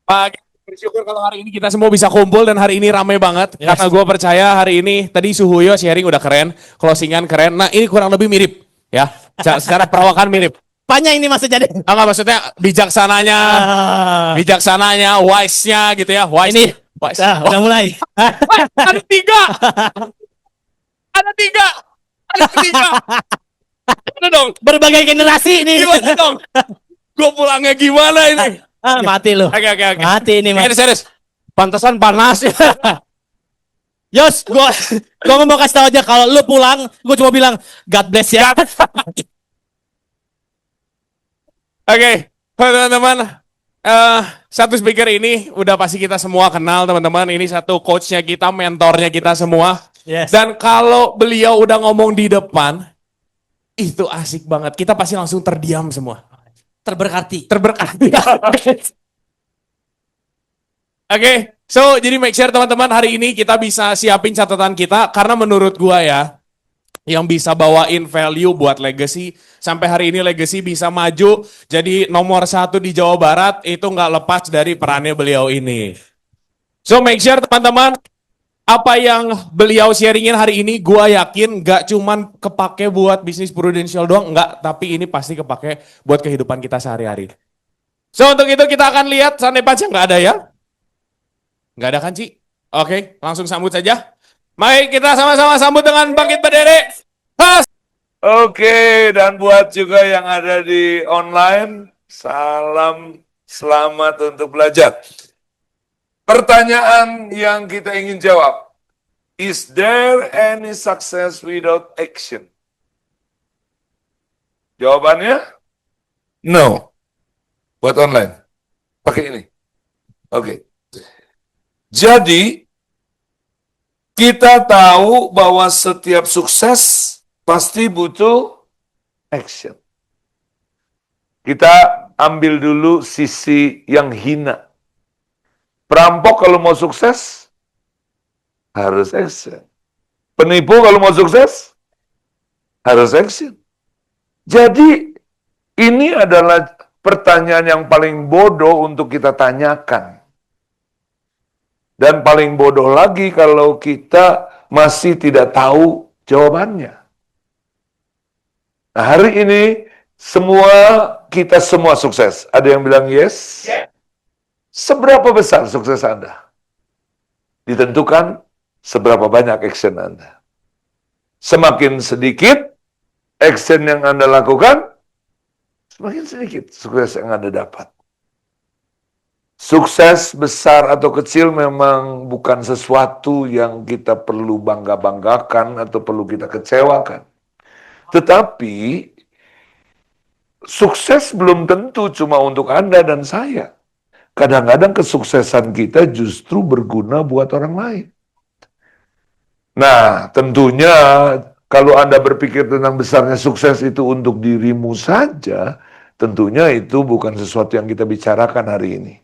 Pak, bersyukur kalau hari ini kita semua bisa kumpul dan hari ini ramai banget. Yes. Karena gue percaya hari ini, tadi Suhuyo sharing udah keren, closingan keren. Nah ini kurang lebih mirip ya. Secara perawakan mirip. Apanya ini maksud jadi? Enggak maksudnya bijaksananya, Ah, bijaksananya, wise-nya gitu ya. Wise. ini Wise. udah Wah, mulai. ada tiga. Ada tiga. Ada tiga. Gimana dong? Berbagai generasi ini. Gimana dong? Gue pulangnya gimana ini? Mati lu. Oke. Mati ini mas. Serius. Pantesan panas ya. Yos, gua mau kasih tau aja kalau lu pulang, gua cuma bilang God bless ya. Oke, teman-teman. Satu speaker ini udah pasti kita semua kenal teman-teman. Ini satu coachnya kita, mentornya kita semua. Yes. Dan kalau beliau udah ngomong di depan, itu asik banget. Kita pasti langsung terdiam semua. Terberkati. Terberkati. Oke, so jadi make sure teman-teman hari ini kita bisa siapin catatan kita. Karena menurut gua ya, yang bisa bawain value buat legacy. Sampai hari ini legacy bisa maju jadi nomor 1 di Jawa Barat, itu nggak lepas dari perannya beliau ini. So make sure teman-teman, apa yang beliau sharingin hari ini, gua yakin nggak cuman kepake buat bisnis Prudential doang, nggak, tapi ini pasti kepake buat kehidupan kita sehari-hari. So untuk itu kita akan lihat, Sane Paca nggak ada ya? Nggak ada kan Ci? Oke, langsung sambut saja. Mari kita sama-sama sambut dengan bangkit berdiri. Has! Oke, dan buat juga yang ada di online, salam selamat untuk belajar. Pertanyaan yang kita ingin jawab, is there any success without action? Jawabannya, no. Buat online, pakai ini. Oke. Jadi, kita tahu bahwa setiap sukses pasti butuh action. Kita ambil dulu sisi yang hina. Perampok kalau mau sukses, harus action. Penipu kalau mau sukses, harus action. Jadi, ini adalah pertanyaan yang paling bodoh untuk kita tanyakan. Dan paling bodoh lagi kalau kita masih tidak tahu jawabannya. Nah, hari ini kita semua sukses. Ada yang bilang yes? Seberapa besar sukses Anda? Ditentukan seberapa banyak action Anda. Semakin sedikit action yang Anda lakukan, semakin sedikit sukses yang Anda dapat. Sukses besar atau kecil memang bukan sesuatu yang kita perlu bangga-banggakan atau perlu kita kecewakan. Tetapi, sukses belum tentu cuma untuk Anda dan saya. Kadang-kadang kesuksesan kita justru berguna buat orang lain. Nah, tentunya kalau Anda berpikir tentang besarnya sukses itu untuk dirimu saja, tentunya itu bukan sesuatu yang kita bicarakan hari ini.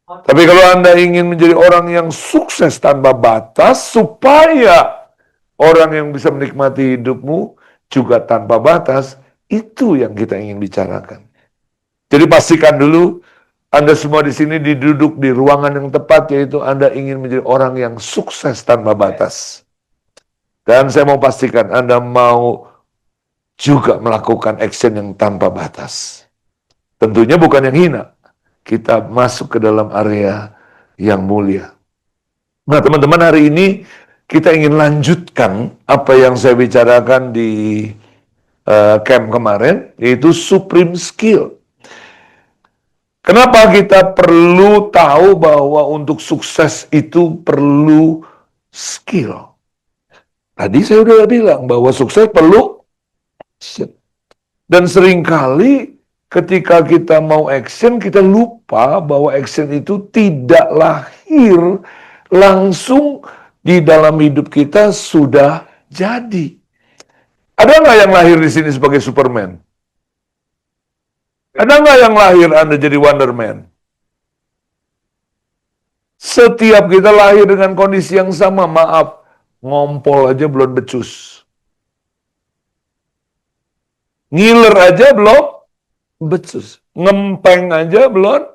Tapi kalau Anda ingin menjadi orang yang sukses tanpa batas, supaya orang yang bisa menikmati hidupmu juga tanpa batas, itu yang kita ingin bicarakan. Jadi pastikan dulu, Anda semua di sini duduk di ruangan yang tepat, yaitu Anda ingin menjadi orang yang sukses tanpa batas. Dan saya mau pastikan Anda mau juga melakukan action yang tanpa batas. Tentunya bukan yang hina. Kita masuk ke dalam area yang mulia. Nah, teman-teman, hari ini kita ingin lanjutkan apa yang saya bicarakan di camp kemarin, yaitu supreme skill. Kenapa kita perlu tahu bahwa untuk sukses itu perlu skill? Tadi saya udah bilang bahwa sukses perlu action. Dan seringkali ketika kita mau action, kita lupa bahwa action itu tidak lahir langsung di dalam hidup kita sudah jadi. Ada nggak yang lahir di sini sebagai Superman? Ada nggak yang lahir Anda jadi Wonder Man? Setiap kita lahir dengan kondisi yang sama, maaf, ngompol aja belum becus. Ngiler aja belum becus. Ngempeng aja belum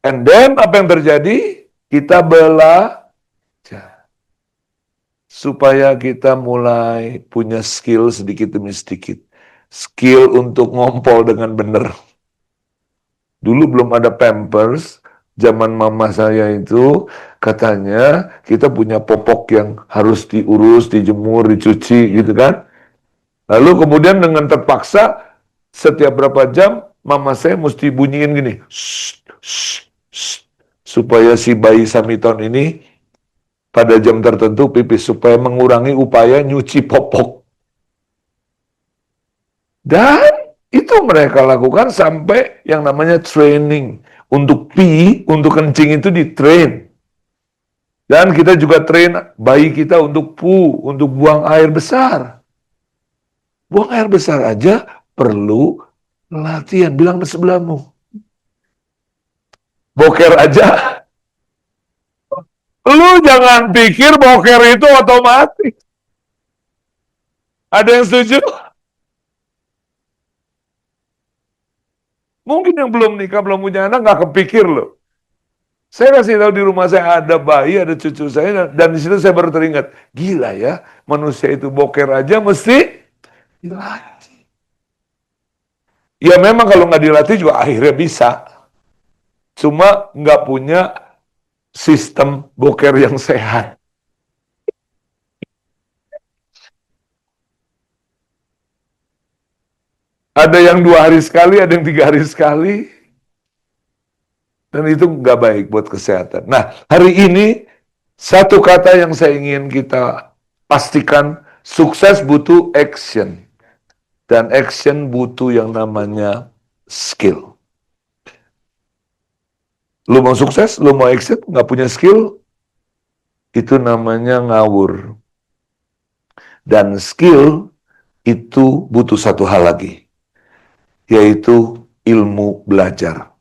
And then apa yang terjadi? Kita belajar. Supaya kita mulai punya skill sedikit demi sedikit. Skill untuk ngompol dengan benar. Dulu belum ada Pampers, zaman mama saya itu katanya kita punya popok yang harus diurus, dijemur, dicuci gitu kan. Lalu kemudian dengan terpaksa setiap berapa jam mama saya mesti bunyiin gini. Shh, shh, shh, supaya si bayi Samiton ini pada jam tertentu pipis supaya mengurangi upaya nyuci popok. Dan itu mereka lakukan sampai yang namanya training. Untuk untuk kencing itu di-train. Dan kita juga train bayi kita untuk untuk buang air besar. Buang air besar aja perlu latihan. Bilang ke sebelahmu. Boker aja. Lu jangan pikir boker itu otomatis. Ada yang setuju? Mungkin yang belum nikah, belum punya anak, nggak kepikir loh. Saya kasih tahu di rumah saya ada bayi, ada cucu saya, dan di situ saya baru teringat, gila ya, manusia itu boker aja mesti dilatih. Ya memang kalau nggak dilatih juga akhirnya bisa. Cuma nggak punya sistem boker yang sehat. Ada yang 2 hari sekali, ada yang 3 hari sekali. Dan itu nggak baik buat kesehatan. Nah, hari ini satu kata yang saya ingin kita pastikan, sukses butuh action. Dan action butuh yang namanya skill. Lu mau sukses, lu mau action, nggak punya skill, itu namanya ngawur. Dan skill itu butuh satu hal lagi, yaitu ilmu belajar.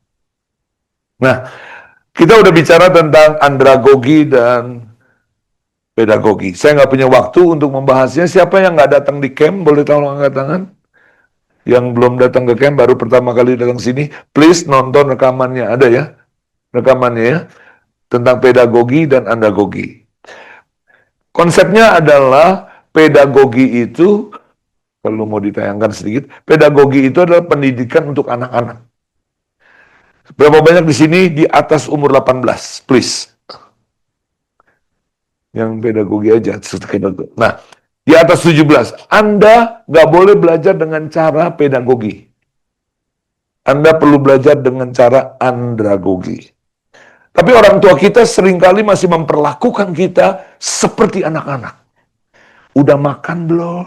Nah, kita udah bicara tentang andragogi dan pedagogi. Saya nggak punya waktu untuk membahasnya. Siapa yang nggak datang di camp, boleh tolong angkat tangan? Yang belum datang ke camp, baru pertama kali datang sini, please nonton rekamannya. Ada ya? Rekamannya ya? Tentang pedagogi dan andragogi. Konsepnya adalah pedagogi itu, kalau mau ditayangkan sedikit, pedagogi itu adalah pendidikan untuk anak-anak. Berapa banyak di sini di atas umur 18, please. Yang pedagogi aja. Nah, di atas 17, Anda nggak boleh belajar dengan cara pedagogi. Anda perlu belajar dengan cara andragogi. Tapi orang tua kita seringkali masih memperlakukan kita seperti anak-anak. Udah makan belum?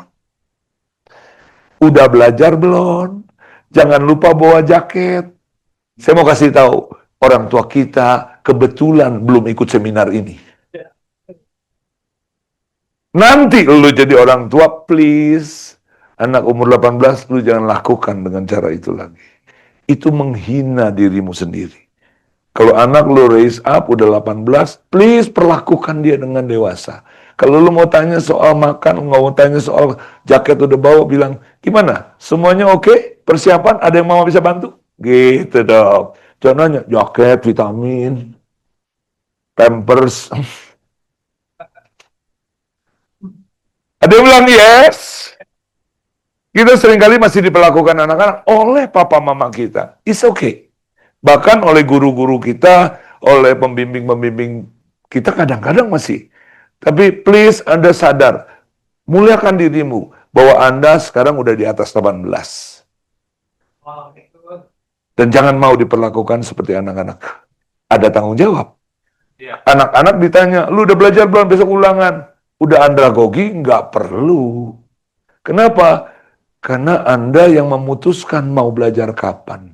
Udah belajar belum? Jangan lupa bawa jaket. Saya mau kasih tahu, orang tua kita kebetulan belum ikut seminar ini. Nanti lu jadi orang tua, please, anak umur 18, lu jangan lakukan dengan cara itu lagi. Itu menghina dirimu sendiri. Kalau anak lu raise up, udah 18, please perlakukan dia dengan dewasa. Kalau lu mau tanya soal makan, nggak mau tanya soal jaket udah bawa, bilang, gimana? Semuanya oke? Persiapan? Ada yang mama bisa bantu? Gitu dong. Jangan nanya, jaket, vitamin, Pampers. Ada yang bilang yes. Kita seringkali masih diperlakukan anak-anak oleh papa mama kita. It's okay. Bahkan oleh guru-guru kita, oleh pembimbing-pembimbing kita kadang-kadang masih. Tapi please Anda sadar, muliakan dirimu bahwa Anda sekarang udah di atas 18. Dan jangan mau diperlakukan seperti anak-anak. Ada tanggung jawab. Anak-anak ditanya, lu udah belajar belum besok ulangan? Udah andragogi? Nggak perlu. Kenapa? Karena Anda yang memutuskan mau belajar kapan.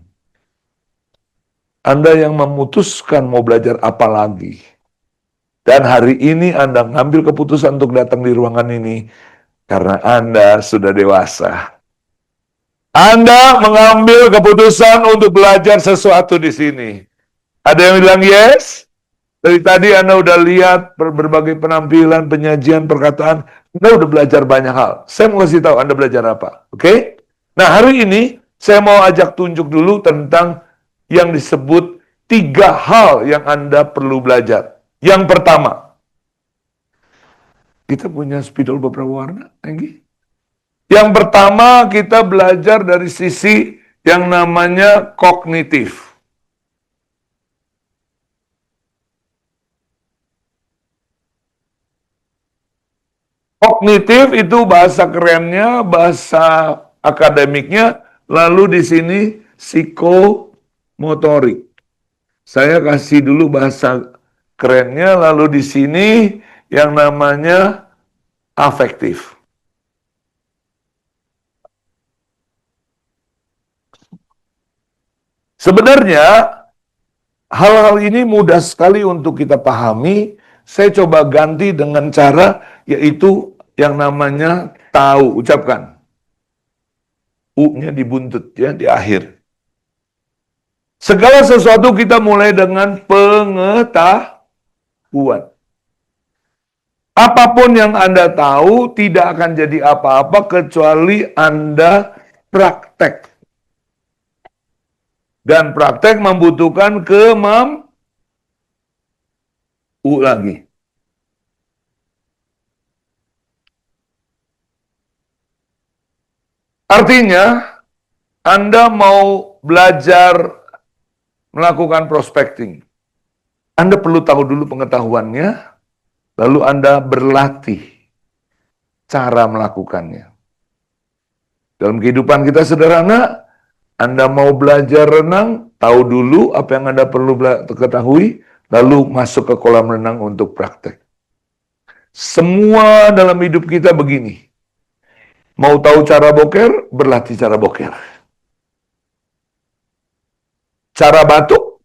Anda yang memutuskan mau belajar apa lagi. Dan hari ini Anda ngambil keputusan untuk datang di ruangan ini karena Anda sudah dewasa. Anda mengambil keputusan untuk belajar sesuatu di sini. Ada yang bilang yes? Dari tadi Anda udah lihat berbagai penampilan, penyajian, perkataan. Anda udah belajar banyak hal. Saya mau kasih tahu Anda belajar apa. Oke? Nah, hari ini saya mau ajak tunjuk dulu tentang yang disebut 3 hal yang Anda perlu belajar. Yang pertama, kita punya spidol beberapa warna, Enggi. Yang pertama, kita belajar dari sisi yang namanya kognitif. Kognitif itu bahasa kerennya, bahasa akademiknya, lalu di sini psikomotorik. Saya kasih dulu bahasa kerennya, lalu di sini yang namanya afektif. Sebenarnya hal-hal ini mudah sekali untuk kita pahami. Saya coba ganti dengan cara yaitu yang namanya tahu. Ucapkan. U-nya di buntut ya, di akhir. Segala sesuatu kita mulai dengan pengetahuan. Apapun yang Anda tahu tidak akan jadi apa-apa kecuali Anda praktek. Dan praktek membutuhkan lagi. Artinya, Anda mau belajar melakukan prospecting. Anda perlu tahu dulu pengetahuannya, lalu Anda berlatih cara melakukannya. Dalam kehidupan kita sederhana, Anda mau belajar renang, tahu dulu apa yang Anda perlu ketahui, lalu masuk ke kolam renang untuk praktek. Semua dalam hidup kita begini. Mau tahu cara boker, berlatih cara boker. Cara batuk,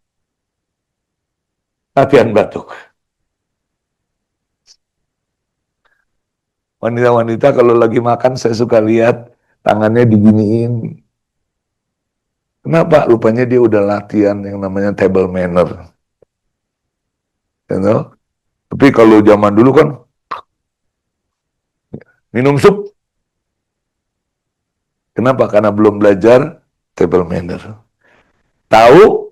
latihan batuk. Wanita-wanita kalau lagi makan saya suka lihat tangannya diginiin. Kenapa? Rupanya dia udah latihan yang namanya table manner. You know? Tapi kalau zaman dulu kan minum sup. Kenapa? Karena belum belajar table manner. Tahu,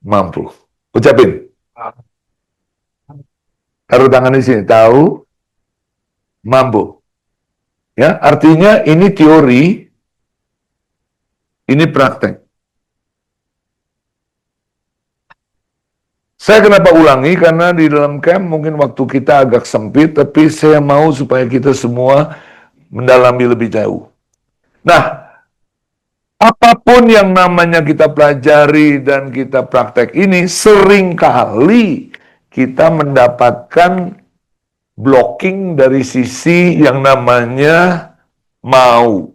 mampu. Ucapin. Taruh tangan di sini. Tahu, mampu. Ya, artinya ini teori, ini praktek. Saya kenapa ulangi? Karena di dalam camp mungkin waktu kita agak sempit, tapi saya mau supaya kita semua mendalami lebih jauh. Nah, apapun yang namanya kita pelajari dan kita praktek ini, seringkali kita mendapatkan blocking dari sisi yang namanya mau.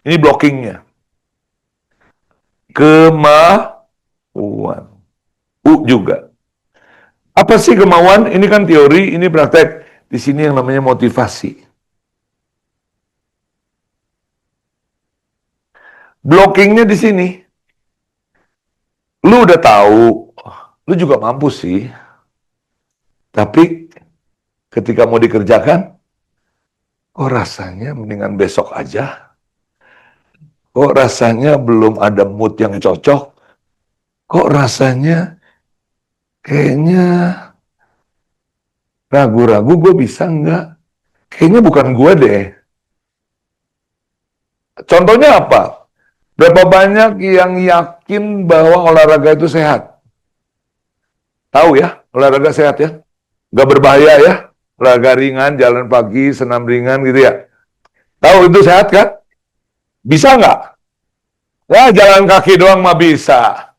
Ini blockingnya. Kemauan. U juga. Apa sih kemauan? Ini kan teori, ini praktek. Di sini yang namanya motivasi. Blockingnya di sini. Lu udah tahu, lu juga mampu sih. Tapi ketika mau dikerjakan, kok rasanya mendingan besok aja. Kok rasanya belum ada mood yang cocok. Kok rasanya kayaknya ragu-ragu gue bisa nggak? Kayaknya bukan gue deh. Contohnya apa? Berapa banyak yang yakin bahwa olahraga itu sehat? Tahu ya, olahraga sehat ya? Nggak berbahaya ya? Olahraga ringan, jalan pagi, senam ringan gitu ya? Tahu itu sehat kan? Bisa nggak? Ya, jalan kaki doang mah bisa.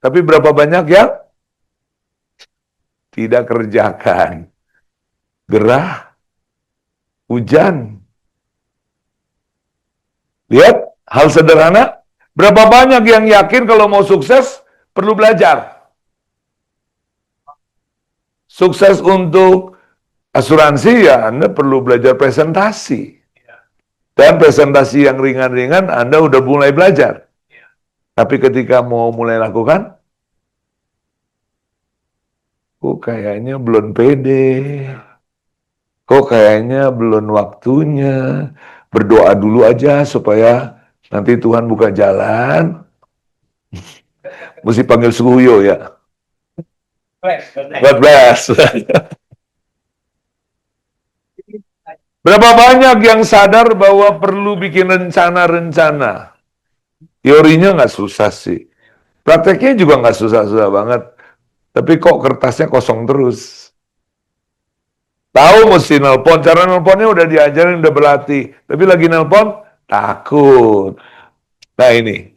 Tapi berapa banyak yang tidak kerjakan? Gerah, hujan. Lihat, hal sederhana. Berapa banyak yang yakin kalau mau sukses, perlu belajar. Sukses untuk asuransi ya, Anda perlu belajar presentasi. Dan presentasi yang ringan-ringan, Anda udah mulai belajar. Tapi ketika mau mulai lakukan, kok kayaknya belum pede. Kok kayaknya belum waktunya. Berdoa dulu aja supaya nanti Tuhan buka jalan. Mesti panggil Suhuyo ya. God bless. Berapa banyak yang sadar bahwa perlu bikin rencana-rencana? Teorinya nggak susah sih. Prakteknya juga nggak susah-susah banget. Tapi kok kertasnya kosong terus. Tahu mesti nelpon, cara nelponnya udah diajarin, udah berlatih. Tapi lagi nelpon, takut. Nah ini,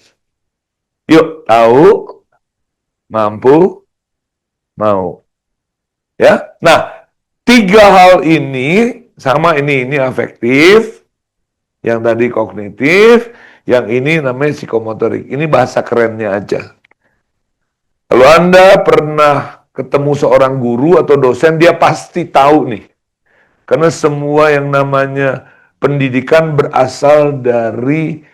yuk tahu, mampu, mau. Ya, nah 3 hal ini sama ini afektif, yang tadi kognitif, yang ini namanya psikomotorik. Ini bahasa kerennya aja. Kalau Anda pernah ketemu seorang guru atau dosen, dia pasti tahu nih. Karena semua yang namanya pendidikan berasal dari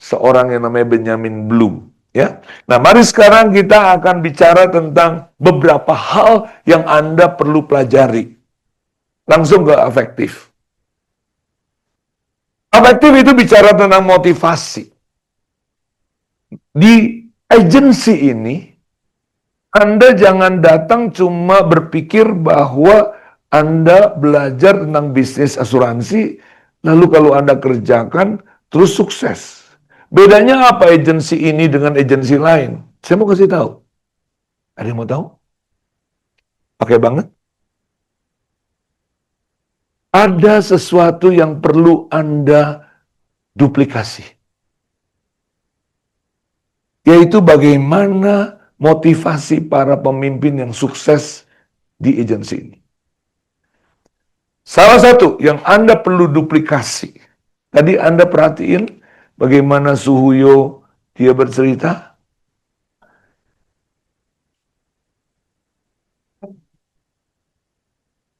seorang yang namanya Benjamin Bloom. Ya, nah mari sekarang kita akan bicara tentang beberapa hal yang Anda perlu pelajari. Langsung ke afektif. Afektif itu bicara tentang motivasi. Di agensi ini, Anda jangan datang cuma berpikir bahwa Anda belajar tentang bisnis asuransi, lalu kalau Anda kerjakan, terus sukses. Bedanya apa agensi ini dengan agensi lain? Saya mau kasih tahu. Ada yang mau tahu? Pakai banget. Ada sesuatu yang perlu Anda duplikasi. Yaitu bagaimana motivasi para pemimpin yang sukses di agensi ini. Salah satu yang Anda perlu duplikasi. Tadi Anda perhatiin bagaimana Suhuyo dia bercerita.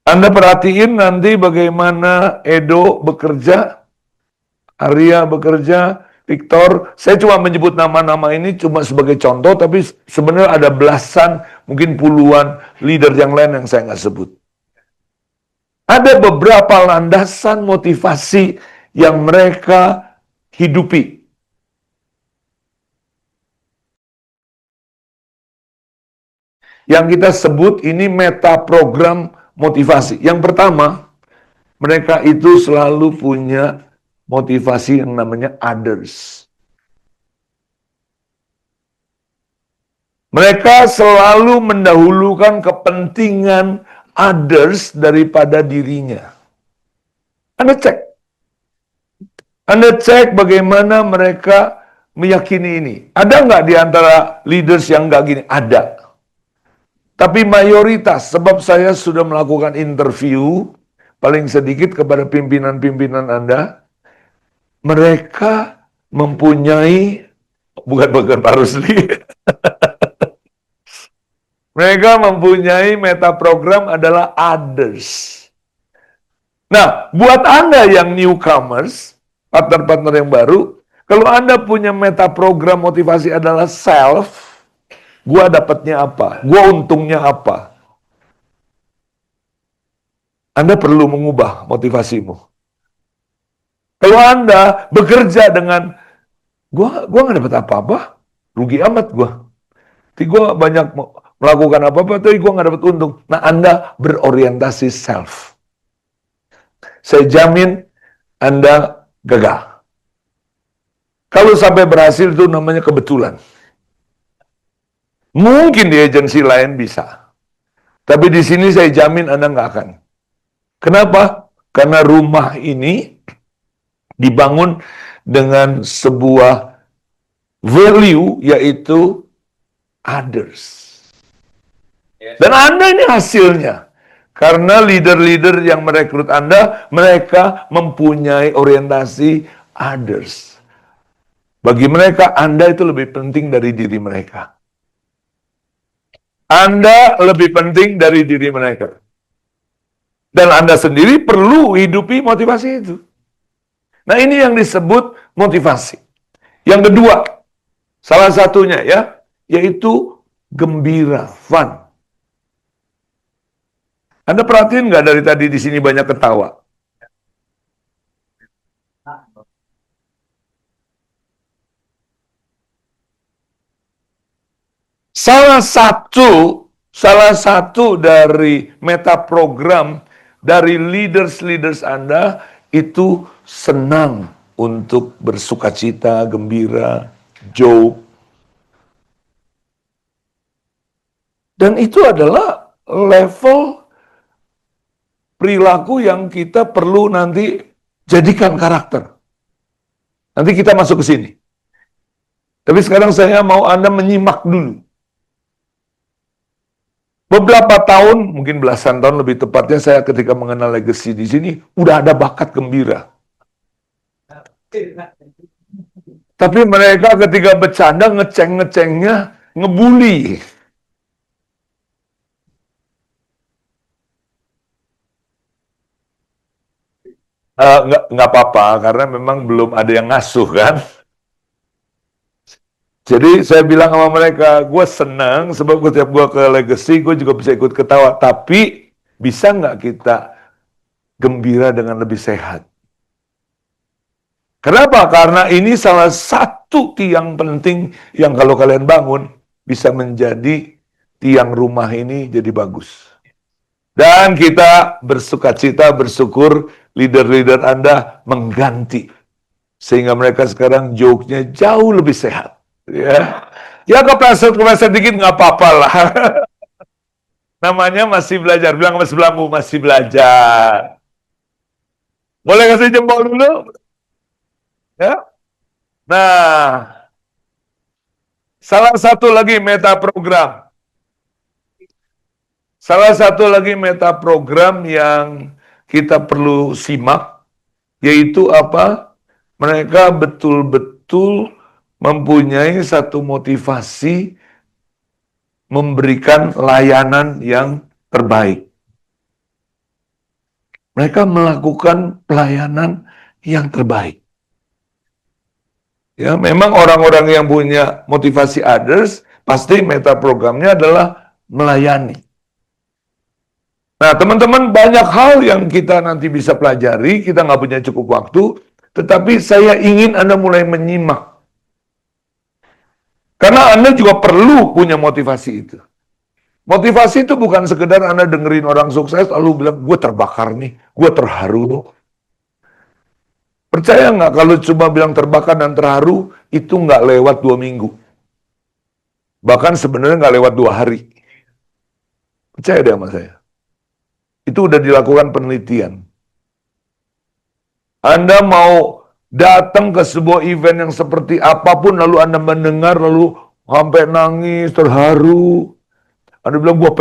Anda perhatiin nanti bagaimana Edo bekerja, Arya bekerja, Victor. Saya cuma menyebut nama-nama ini cuma sebagai contoh, tapi sebenarnya ada belasan, mungkin puluhan leader yang lain yang saya nggak sebut. Ada beberapa landasan motivasi yang mereka hidupi. Yang kita sebut ini meta program motivasi. Yang pertama, mereka itu selalu punya motivasi yang namanya others. Mereka selalu mendahulukan kepentingan others daripada dirinya. Anda cek. Anda cek bagaimana mereka meyakini ini. Ada nggak di antara leaders yang nggak gini? Ada. Tapi mayoritas, sebab saya sudah melakukan interview, paling sedikit kepada pimpinan-pimpinan Anda, mereka mempunyai, bukan Pak Rusli, mereka mempunyai meta program adalah others. Nah, buat Anda yang newcomers, partner-partner yang baru, kalau Anda punya meta program motivasi adalah self, gua dapatnya apa? Gua untungnya apa? Anda perlu mengubah motivasimu. Kalau Anda bekerja dengan, gua nggak dapat apa-apa, rugi amat gua. Tapi gua banyak melakukan apa-apa, tapi gua nggak dapat untung. Nah, Anda berorientasi self. Saya jamin Anda gagal. Kalau sampai berhasil itu namanya kebetulan. Mungkin di agensi lain bisa. Tapi di sini saya jamin Anda nggak akan. Kenapa? Karena rumah ini dibangun dengan sebuah value, yaitu others. Dan Anda ini hasilnya. Karena leader-leader yang merekrut Anda, mereka mempunyai orientasi others. Bagi mereka, Anda itu lebih penting dari diri mereka. Anda lebih penting dari diri mereka. Dan Anda sendiri perlu hidupi motivasi itu. Nah, ini yang disebut motivasi. Yang kedua, salah satunya ya, yaitu gembira, fun. Anda perhatiin nggak dari tadi di sini banyak ketawa? Salah satu dari meta program dari leaders Anda itu senang untuk bersukacita, gembira, joke. Dan itu adalah level perilaku yang kita perlu nanti jadikan karakter. Nanti kita masuk ke sini. Tapi sekarang saya mau Anda menyimak dulu. Beberapa tahun, mungkin belasan tahun lebih tepatnya, saya ketika mengenal legacy di sini, udah ada bakat gembira. Tapi mereka ketika bercanda, ngeceng-ngecengnya, ngebully. Nggak apa-apa, karena memang belum ada yang ngasuh kan. Jadi saya bilang sama mereka, gue senang sebab setiap gue ke legacy, gue juga bisa ikut ketawa. Tapi bisa nggak kita gembira dengan lebih sehat? Kenapa? Karena ini salah satu tiang penting yang kalau kalian bangun, bisa menjadi tiang rumah ini jadi bagus. Dan kita bersukacita, bersyukur leader-leader Anda mengganti. Sehingga mereka sekarang joke-nya jauh lebih sehat. Ya kepleset dikit nggak apa-apa lah. Namanya masih belajar. Bilang sama sebelahmu, masih belajar. Boleh kasih jempol dulu? Ya. Nah, salah satu lagi meta program. Salah satu lagi meta program yang kita perlu simak, yaitu apa? Mereka betul-betul mempunyai satu motivasi memberikan layanan yang terbaik. Mereka melakukan pelayanan yang terbaik. Ya, memang orang-orang yang punya motivasi others, pasti meta programnya adalah melayani. Nah, teman-teman, banyak hal yang kita nanti bisa pelajari, kita nggak punya cukup waktu, tetapi saya ingin Anda mulai menyimak. Karena Anda juga perlu punya motivasi itu. Motivasi itu bukan sekedar Anda dengerin orang sukses, lalu bilang, gue terbakar nih, gue terharu loh. Percaya nggak kalau cuma bilang terbakar dan terharu, itu nggak lewat 2 minggu. Bahkan sebenarnya nggak lewat 2 hari. Percaya deh sama saya. Itu udah dilakukan penelitian. Anda mau datang ke sebuah event yang seperti apapun, lalu Anda mendengar, lalu sampai nangis, terharu. Anda bilang, gue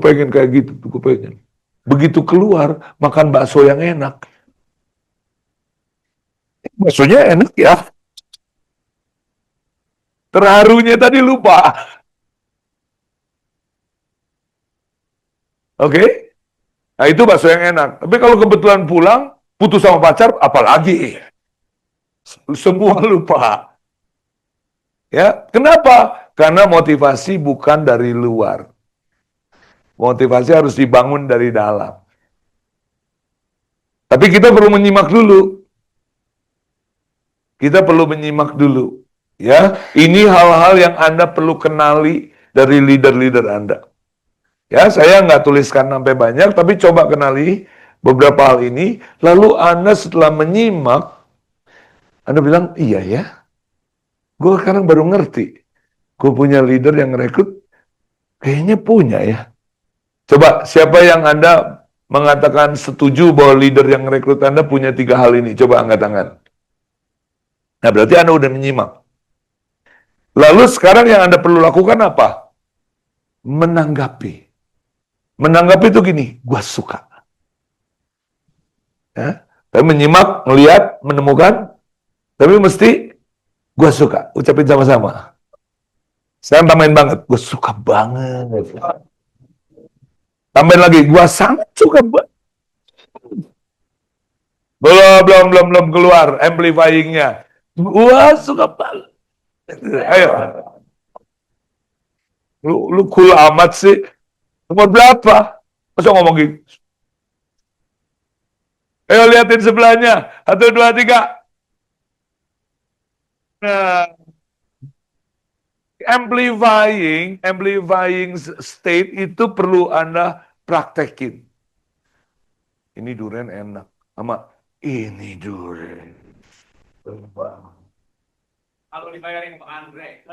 pengen kayak gitu, gue pengen. Begitu keluar, makan bakso yang enak. Baksonya enak ya. Terharunya tadi lupa. Oke? Nah itu bakso yang enak. Tapi kalau kebetulan pulang, putus sama pacar, apalagi? Semua lupa. Ya, kenapa? Karena motivasi bukan dari luar. Motivasi harus dibangun dari dalam. Tapi kita perlu menyimak dulu. Kita perlu menyimak dulu. Ya, ini hal-hal yang Anda perlu kenali dari leader-leader Anda. Ya, saya nggak tuliskan sampai banyak, tapi coba kenali beberapa hal ini. Lalu Anda setelah menyimak, Anda bilang, iya ya, gue sekarang baru ngerti. Gue punya leader yang rekrut, kayaknya punya ya. Coba, siapa yang Anda mengatakan setuju bahwa leader yang rekrut Anda punya 3 hal ini? Coba angkat tangan. Nah, berarti Anda udah menyimak. Lalu sekarang yang Anda perlu lakukan apa? Menanggapi. Menanggapi itu gini, gue suka. Ya. Tapi menyimak, melihat, menemukan, tapi mesti gue suka. Ucapin sama-sama. Sekarang tambahin banget, gue suka banget. Tambahin lagi, gue sangat suka banget. Belum keluar amplifying-nya. Gue suka banget. Ayo. Lu cool amat sih. Umur berapa? Masa ngomong gitu? Ayo liatin sebelahnya. 1, 2, 3. Nah, amplifying state itu perlu Anda praktekin. Ini durian enak. Sama ini durian. Kalau dibayarin Pak Andre.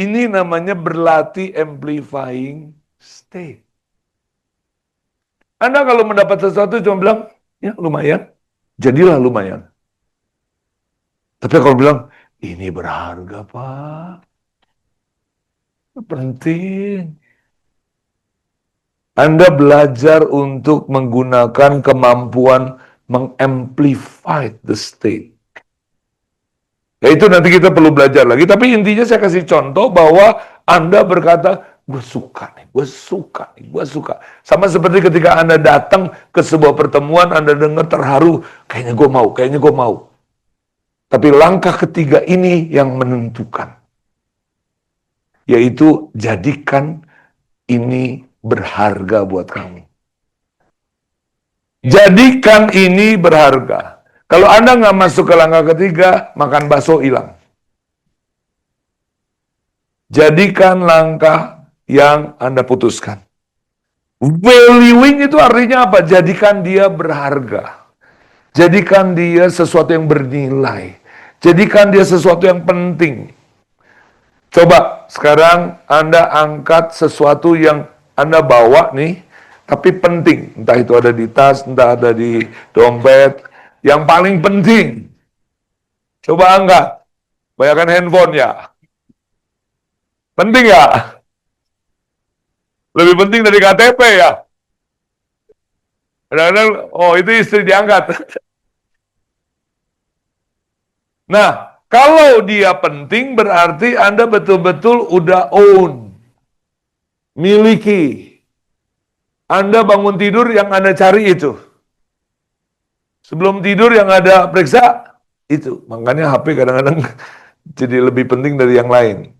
Ini namanya berlatih amplifying state. Anda kalau mendapat sesuatu cuma bilang, ya lumayan, jadilah lumayan. Tapi kalau bilang, ini berharga Pak, penting. Anda belajar untuk menggunakan kemampuan mengamplify the state. Ya itu nanti kita perlu belajar lagi. Tapi intinya saya kasih contoh bahwa Anda berkata, gue suka nih, gue suka nih, gue suka. Sama seperti ketika Anda datang ke sebuah pertemuan, Anda dengar terharu, kayaknya gue mau, kayaknya gue mau. Tapi langkah ketiga ini yang menentukan. Yaitu jadikan ini berharga buat kamu. Jadikan ini berharga. Kalau Anda nggak masuk ke langkah ketiga, makan bakso hilang. Jadikan langkah yang Anda putuskan. Valuing itu artinya apa? Jadikan dia berharga. Jadikan dia sesuatu yang bernilai. Jadikan dia sesuatu yang penting. Coba sekarang Anda angkat sesuatu yang Anda bawa nih, tapi penting. Entah itu ada di tas, entah ada di dompet. Yang paling penting. Coba angkat. Bayangkan handphone ya. Penting ya? Lebih penting dari KTP ya? Kadang-kadang, oh itu istri diangkat. Nah, kalau dia penting berarti Anda betul-betul udah own. Miliki. Anda bangun tidur yang Anda cari itu. Sebelum tidur yang ada periksa, itu. Makanya HP kadang-kadang jadi lebih penting dari yang lain.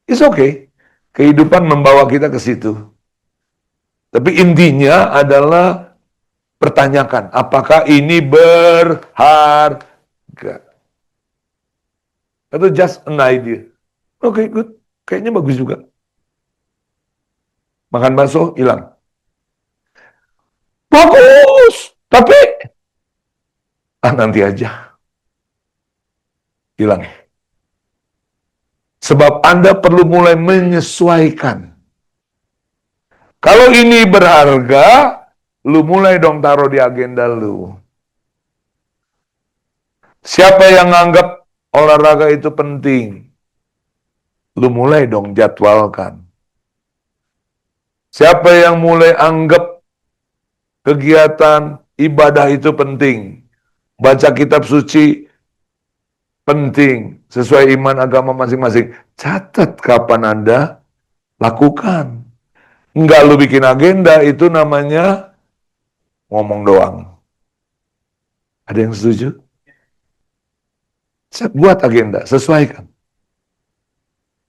It's okay. Kehidupan membawa kita ke situ. Tapi intinya adalah pertanyakan, apakah ini berharga? Atau just an idea? Oke, good. Kayaknya bagus juga. Makan bakso, hilang. Bagus! Tapi nanti aja. Hilang. Sebab Anda perlu mulai menyesuaikan. Kalau ini berharga, lu mulai dong taruh di agenda lu. Siapa yang anggap olahraga itu penting? Lu mulai dong jadwalkan. Siapa yang mulai anggap kegiatan ibadah itu penting? Baca kitab suci penting, sesuai iman agama masing-masing. Catat kapan Anda lakukan. Enggak lu bikin agenda, itu namanya ngomong doang. Ada yang setuju? Buat agenda, sesuaikan.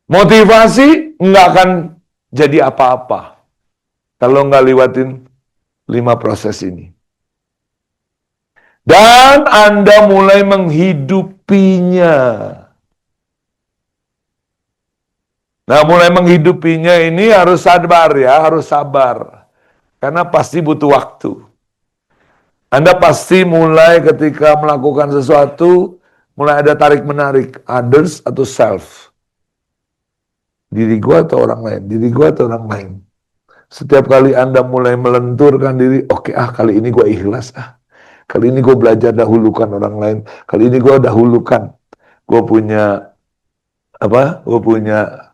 Motivasi enggak akan jadi apa-apa kalau enggak lewatin 5 proses ini. Dan Anda mulai menghidupinya. Nah, mulai menghidupinya ini harus sabar ya, harus sabar. Karena pasti butuh waktu. Anda pasti mulai ketika melakukan sesuatu, mulai ada tarik-menarik, others atau self. Diri gua atau orang lain, diri gua atau orang lain. Setiap kali Anda mulai melenturkan diri, oke, kali ini gua ikhlas Kali ini gue belajar dahulukan orang lain. Kali ini gue dahulukan. Gue punya gue punya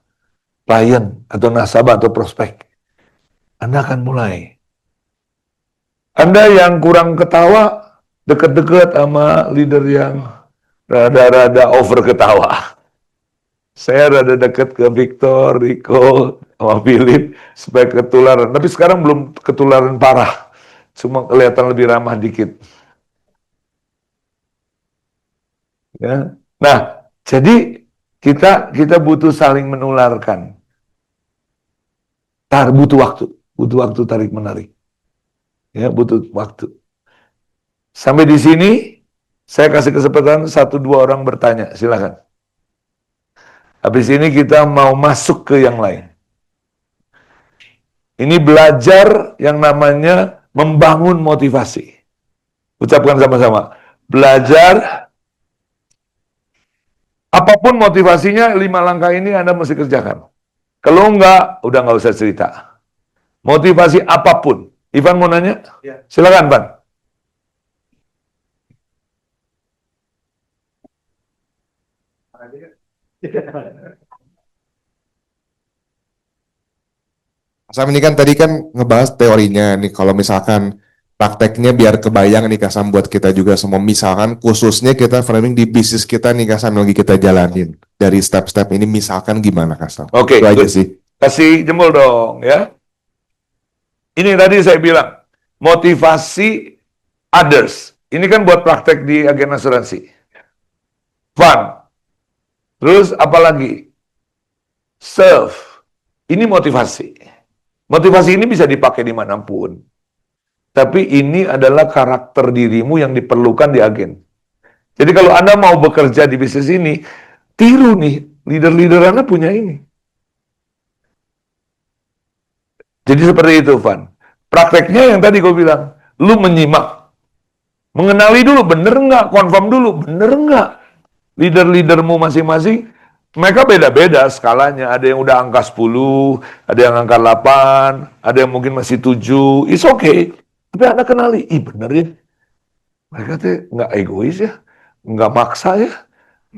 klien atau nasabah atau prospek. Anda akan mulai. Anda yang kurang ketawa, deket-deket sama leader yang rada-rada over ketawa. Saya rada deket ke Victor, Rico, sama Philip supaya ketularan. Tapi sekarang belum ketularan parah. Cuma kelihatan lebih ramah dikit. Ya. Nah, jadi kita butuh saling menularkan. Butuh waktu tarik menarik. Ya, butuh waktu. Sampai di sini, saya kasih kesempatan 1-2 orang bertanya, silakan. Habis ini kita mau masuk ke yang lain. Ini belajar yang namanya membangun motivasi. Ucapkan sama-sama. Belajar, apapun motivasinya, 5 langkah ini Anda mesti kerjakan. Kalau enggak, udah nggak usah cerita. Motivasi apapun. Ivan mau nanya? Ya. Silakan, Van. Kasam ini kan tadi kan ngebahas teorinya nih, kalau misalkan prakteknya biar kebayang nih Kasam buat kita juga semua, misalkan khususnya kita framing di bisnis kita nih Kasam lagi kita jalanin dari step-step ini, misalkan gimana Kasam? Oke, Itu aja good. sih. Kasih jempol dong ya. Ini tadi saya bilang, motivasi others. Ini kan buat praktek di agen asuransi. Fun. Terus apalagi? Serve. Ini motivasi. Motivasi ini bisa dipakai dimanapun. Tapi ini adalah karakter dirimu yang diperlukan di agen. Jadi kalau Anda mau bekerja di bisnis ini, tiru nih, leader-leader Anda punya ini. Jadi seperti itu, Van. Prakteknya yang tadi gue bilang, lu menyimak. Mengenali dulu, bener nggak? Confirm dulu, bener nggak? Leader-leadermu masing-masing, mereka beda-beda skalanya. Ada yang udah angka 10, ada yang angka 8, ada yang mungkin masih 7. It's okay. Tapi Anda kenali, ih bener ya. Mereka tuh nggak egois ya, nggak maksa ya,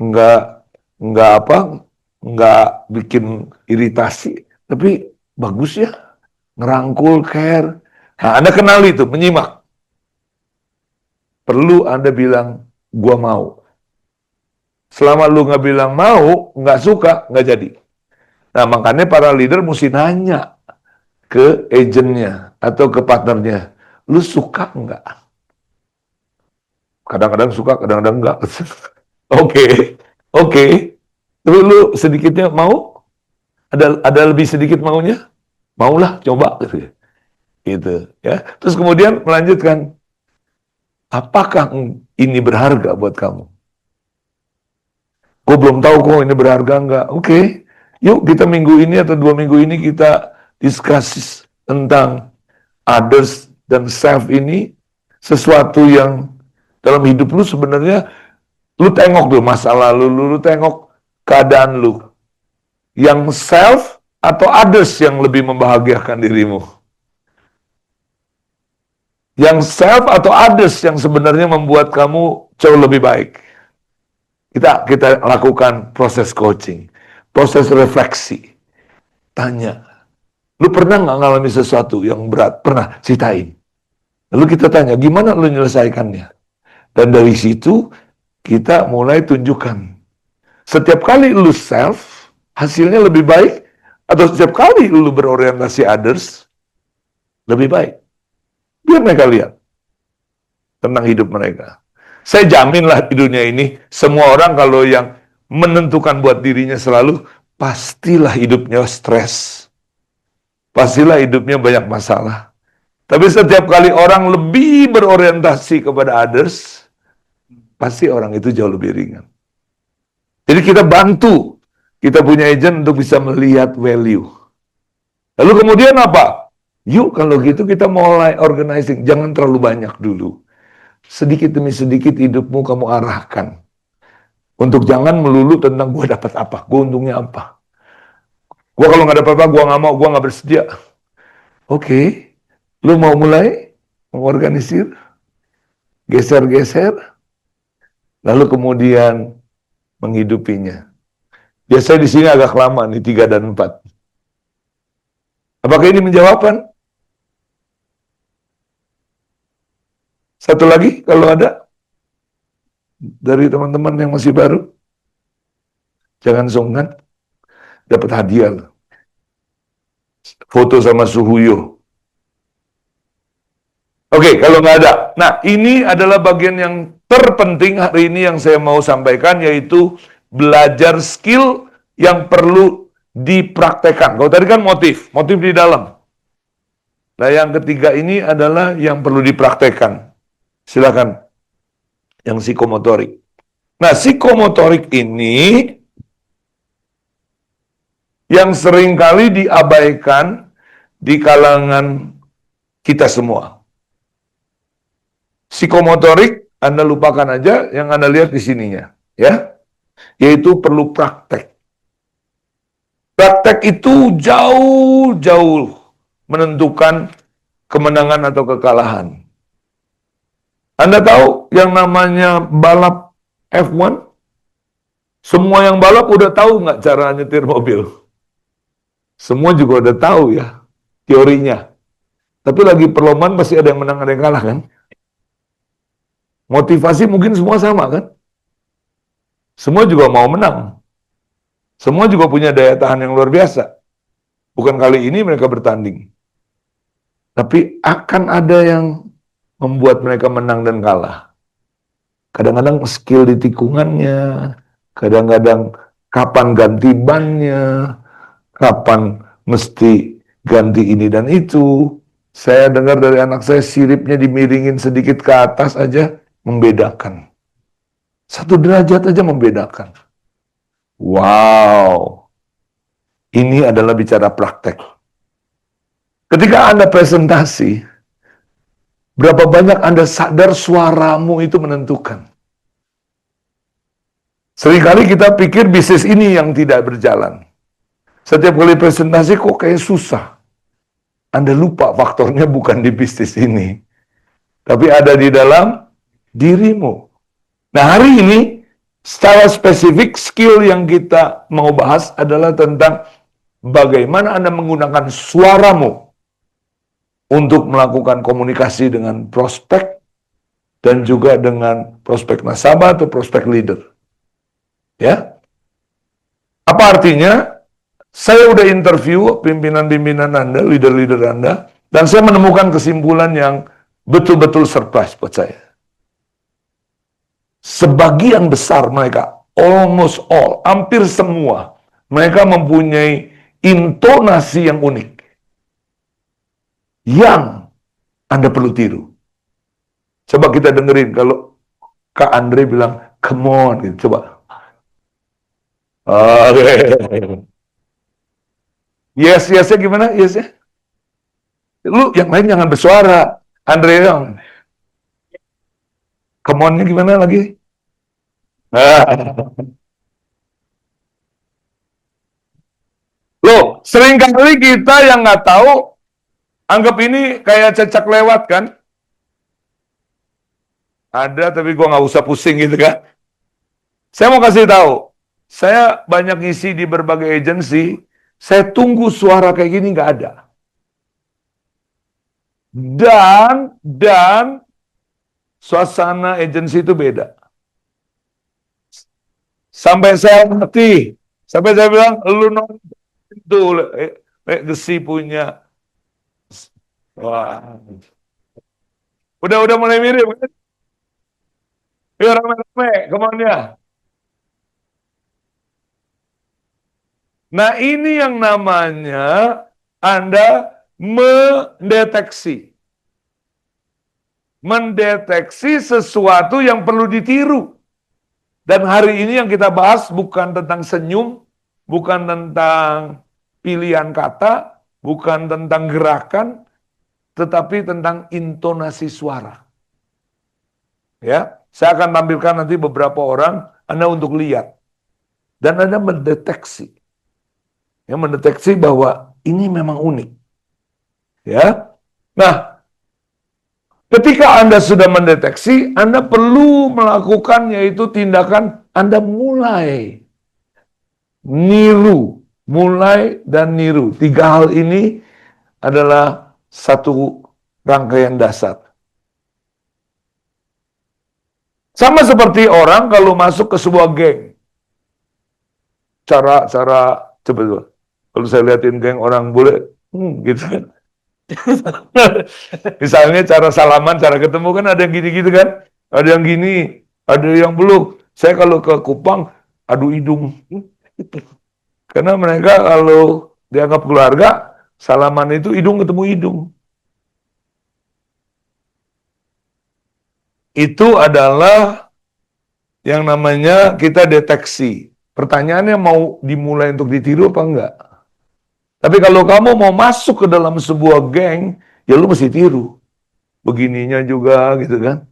nggak apa, nggak bikin iritasi. Tapi bagus ya, ngerangkul, care. Nah, Anda kenali itu, menyimak. Perlu Anda bilang, gua mau. Selama lu nggak bilang mau, nggak suka, nggak jadi. Nah, makanya para leader mesti nanya ke agennya atau ke partnernya, lu suka nggak? Kadang-kadang suka, kadang-kadang nggak. Oke. Tapi lu sedikitnya mau? Ada lebih sedikit maunya? Maulah, coba. Gitu ya. Terus kemudian melanjutkan, apakah ini berharga buat kamu? Gue belum tahu kok ini berharga nggak. Oke, yuk kita minggu ini atau 2 minggu ini kita diskus tentang others dan self ini, sesuatu yang dalam hidup lu sebenarnya, lu tengok dulu masa lalu lu tengok keadaan lu. Yang self atau others yang lebih membahagiakan dirimu? Yang self atau others yang sebenarnya membuat kamu jauh lebih baik? Kita lakukan proses coaching, proses refleksi. Tanya, lu pernah nggak ngalami sesuatu yang berat? Pernah, ceritain. Lalu kita tanya, gimana lu menyelesaikannya? Dan dari situ, kita mulai tunjukkan. Setiap kali lu self, hasilnya lebih baik, atau setiap kali lu berorientasi others, lebih baik. Biar mereka lihat tentang hidup mereka. Saya jaminlah di dunia ini, semua orang kalau yang menentukan buat dirinya selalu, pastilah hidupnya stres. Pastilah hidupnya banyak masalah. Tapi setiap kali orang lebih berorientasi kepada others, pasti orang itu jauh lebih ringan. Jadi kita bantu, kita punya agent untuk bisa melihat value. Lalu kemudian apa? Yuk kalau gitu kita mulai organizing, jangan terlalu banyak dulu. Sedikit demi sedikit hidupmu kamu arahkan. Untuk jangan melulu tentang gue dapat apa, gue untungnya apa. Gue kalau nggak dapat apa, gue nggak mau, gue nggak bersedia. Oke, lu mau mulai mengorganisir, geser-geser, lalu kemudian menghidupinya. Biasanya di sini agak lama nih 3 dan 4. Apakah ini menjawabkan? Satu lagi kalau ada dari teman-teman yang masih baru, jangan sungkan, dapat hadiah loh. Foto sama Suhuyo. Oke, kalau nggak ada. Nah, ini adalah bagian yang terpenting hari ini yang saya mau sampaikan, yaitu belajar skill yang perlu dipraktekkan. Kalau tadi kan motif di dalam. Nah, yang ketiga ini adalah yang perlu dipraktekkan. Silakan. yang psikomotorik. Nah, psikomotorik ini yang seringkali diabaikan di kalangan kita semua. Psikomotorik, Anda lupakan aja yang Anda lihat di sininya, ya. Yaitu perlu praktek. Praktek itu jauh-jauh menentukan kemenangan atau kekalahan. Anda tahu yang namanya balap F1? Semua yang balap udah tahu nggak cara nyetir mobil? Semua juga udah tahu ya, teorinya. Tapi lagi perlombaan pasti ada yang menang, ada yang kalah kan? Motivasi mungkin semua sama kan? Semua juga mau menang. Semua juga punya daya tahan yang luar biasa. Bukan kali ini mereka bertanding. Tapi akan ada yang membuat mereka menang dan kalah. Kadang-kadang skill di tikungannya, kadang-kadang kapan ganti bannya, kapan mesti ganti ini dan itu. Saya dengar dari anak saya siripnya dimiringin sedikit ke atas aja membedakan. 1 derajat aja membedakan. Wow. Ini adalah bicara praktek. Ketika Anda presentasi, berapa banyak Anda sadar suaramu itu menentukan. Seringkali kita pikir bisnis ini yang tidak berjalan. Setiap kali presentasi kok kayak susah. Anda lupa faktornya bukan di bisnis ini. Tapi ada di dalam dirimu. Nah, hari ini secara spesifik skill yang kita mau bahas adalah tentang bagaimana Anda menggunakan suaramu untuk melakukan komunikasi dengan prospek dan juga dengan prospek nasabah atau prospek leader. Ya. Apa artinya? Saya udah interview pimpinan-pimpinan Anda, leader-leader Anda, dan saya menemukan kesimpulan yang betul-betul surprise buat saya. Sebagian besar mereka, almost all, hampir semua, mereka mempunyai intonasi yang unik. Yang Anda perlu tiru. Coba kita dengerin kalau Kak Andre bilang, come on, gitu. Coba. Oke. Yes-nya gimana? Yes-nya? Lu yang lain jangan bersuara. Andre yang come on-nya gimana lagi? Loh, seringkali kita yang nggak tahu, anggap ini kayak cecak lewat kan? Ada, tapi gua nggak usah pusing gitu kan? Saya mau kasih tahu, saya banyak ngisi di berbagai agensi, saya tunggu suara kayak gini nggak ada. Dan suasana agensi itu beda. Sampai saya mati, sampai saya bilang, lu nonton itu Gesi punya. Wah. Udah mulai mirip kan? Ya rame-rame, kemana? Nah, ini yang namanya Anda mendeteksi. Mendeteksi sesuatu yang perlu ditiru. Dan hari ini yang kita bahas bukan tentang senyum, bukan tentang pilihan kata, bukan tentang gerakan, tetapi tentang intonasi suara. Ya, saya akan tampilkan nanti beberapa orang Anda untuk lihat. Dan Anda mendeteksi. Ya, mendeteksi bahwa ini memang unik. Ya. Nah, ketika Anda sudah mendeteksi, Anda perlu melakukan yaitu tindakan Anda mulai niru, mulai dan niru. 3 hal ini adalah satu rangkaian dasar. Sama seperti orang kalau masuk ke sebuah geng. Cara coba. Kalau saya liatin geng orang bule, gitu kan. Misalnya cara salaman, cara ketemu kan ada yang gini-gitu kan. Ada yang gini, ada yang belum. Saya kalau ke Kupang, adu hidung. Karena mereka kalau dianggap keluarga, salaman itu hidung ketemu hidung. Itu adalah yang namanya kita deteksi. Pertanyaannya mau dimulai untuk ditiru apa enggak? Tapi kalau kamu mau masuk ke dalam sebuah geng, ya lu mesti tiru. Begininya juga gitu kan.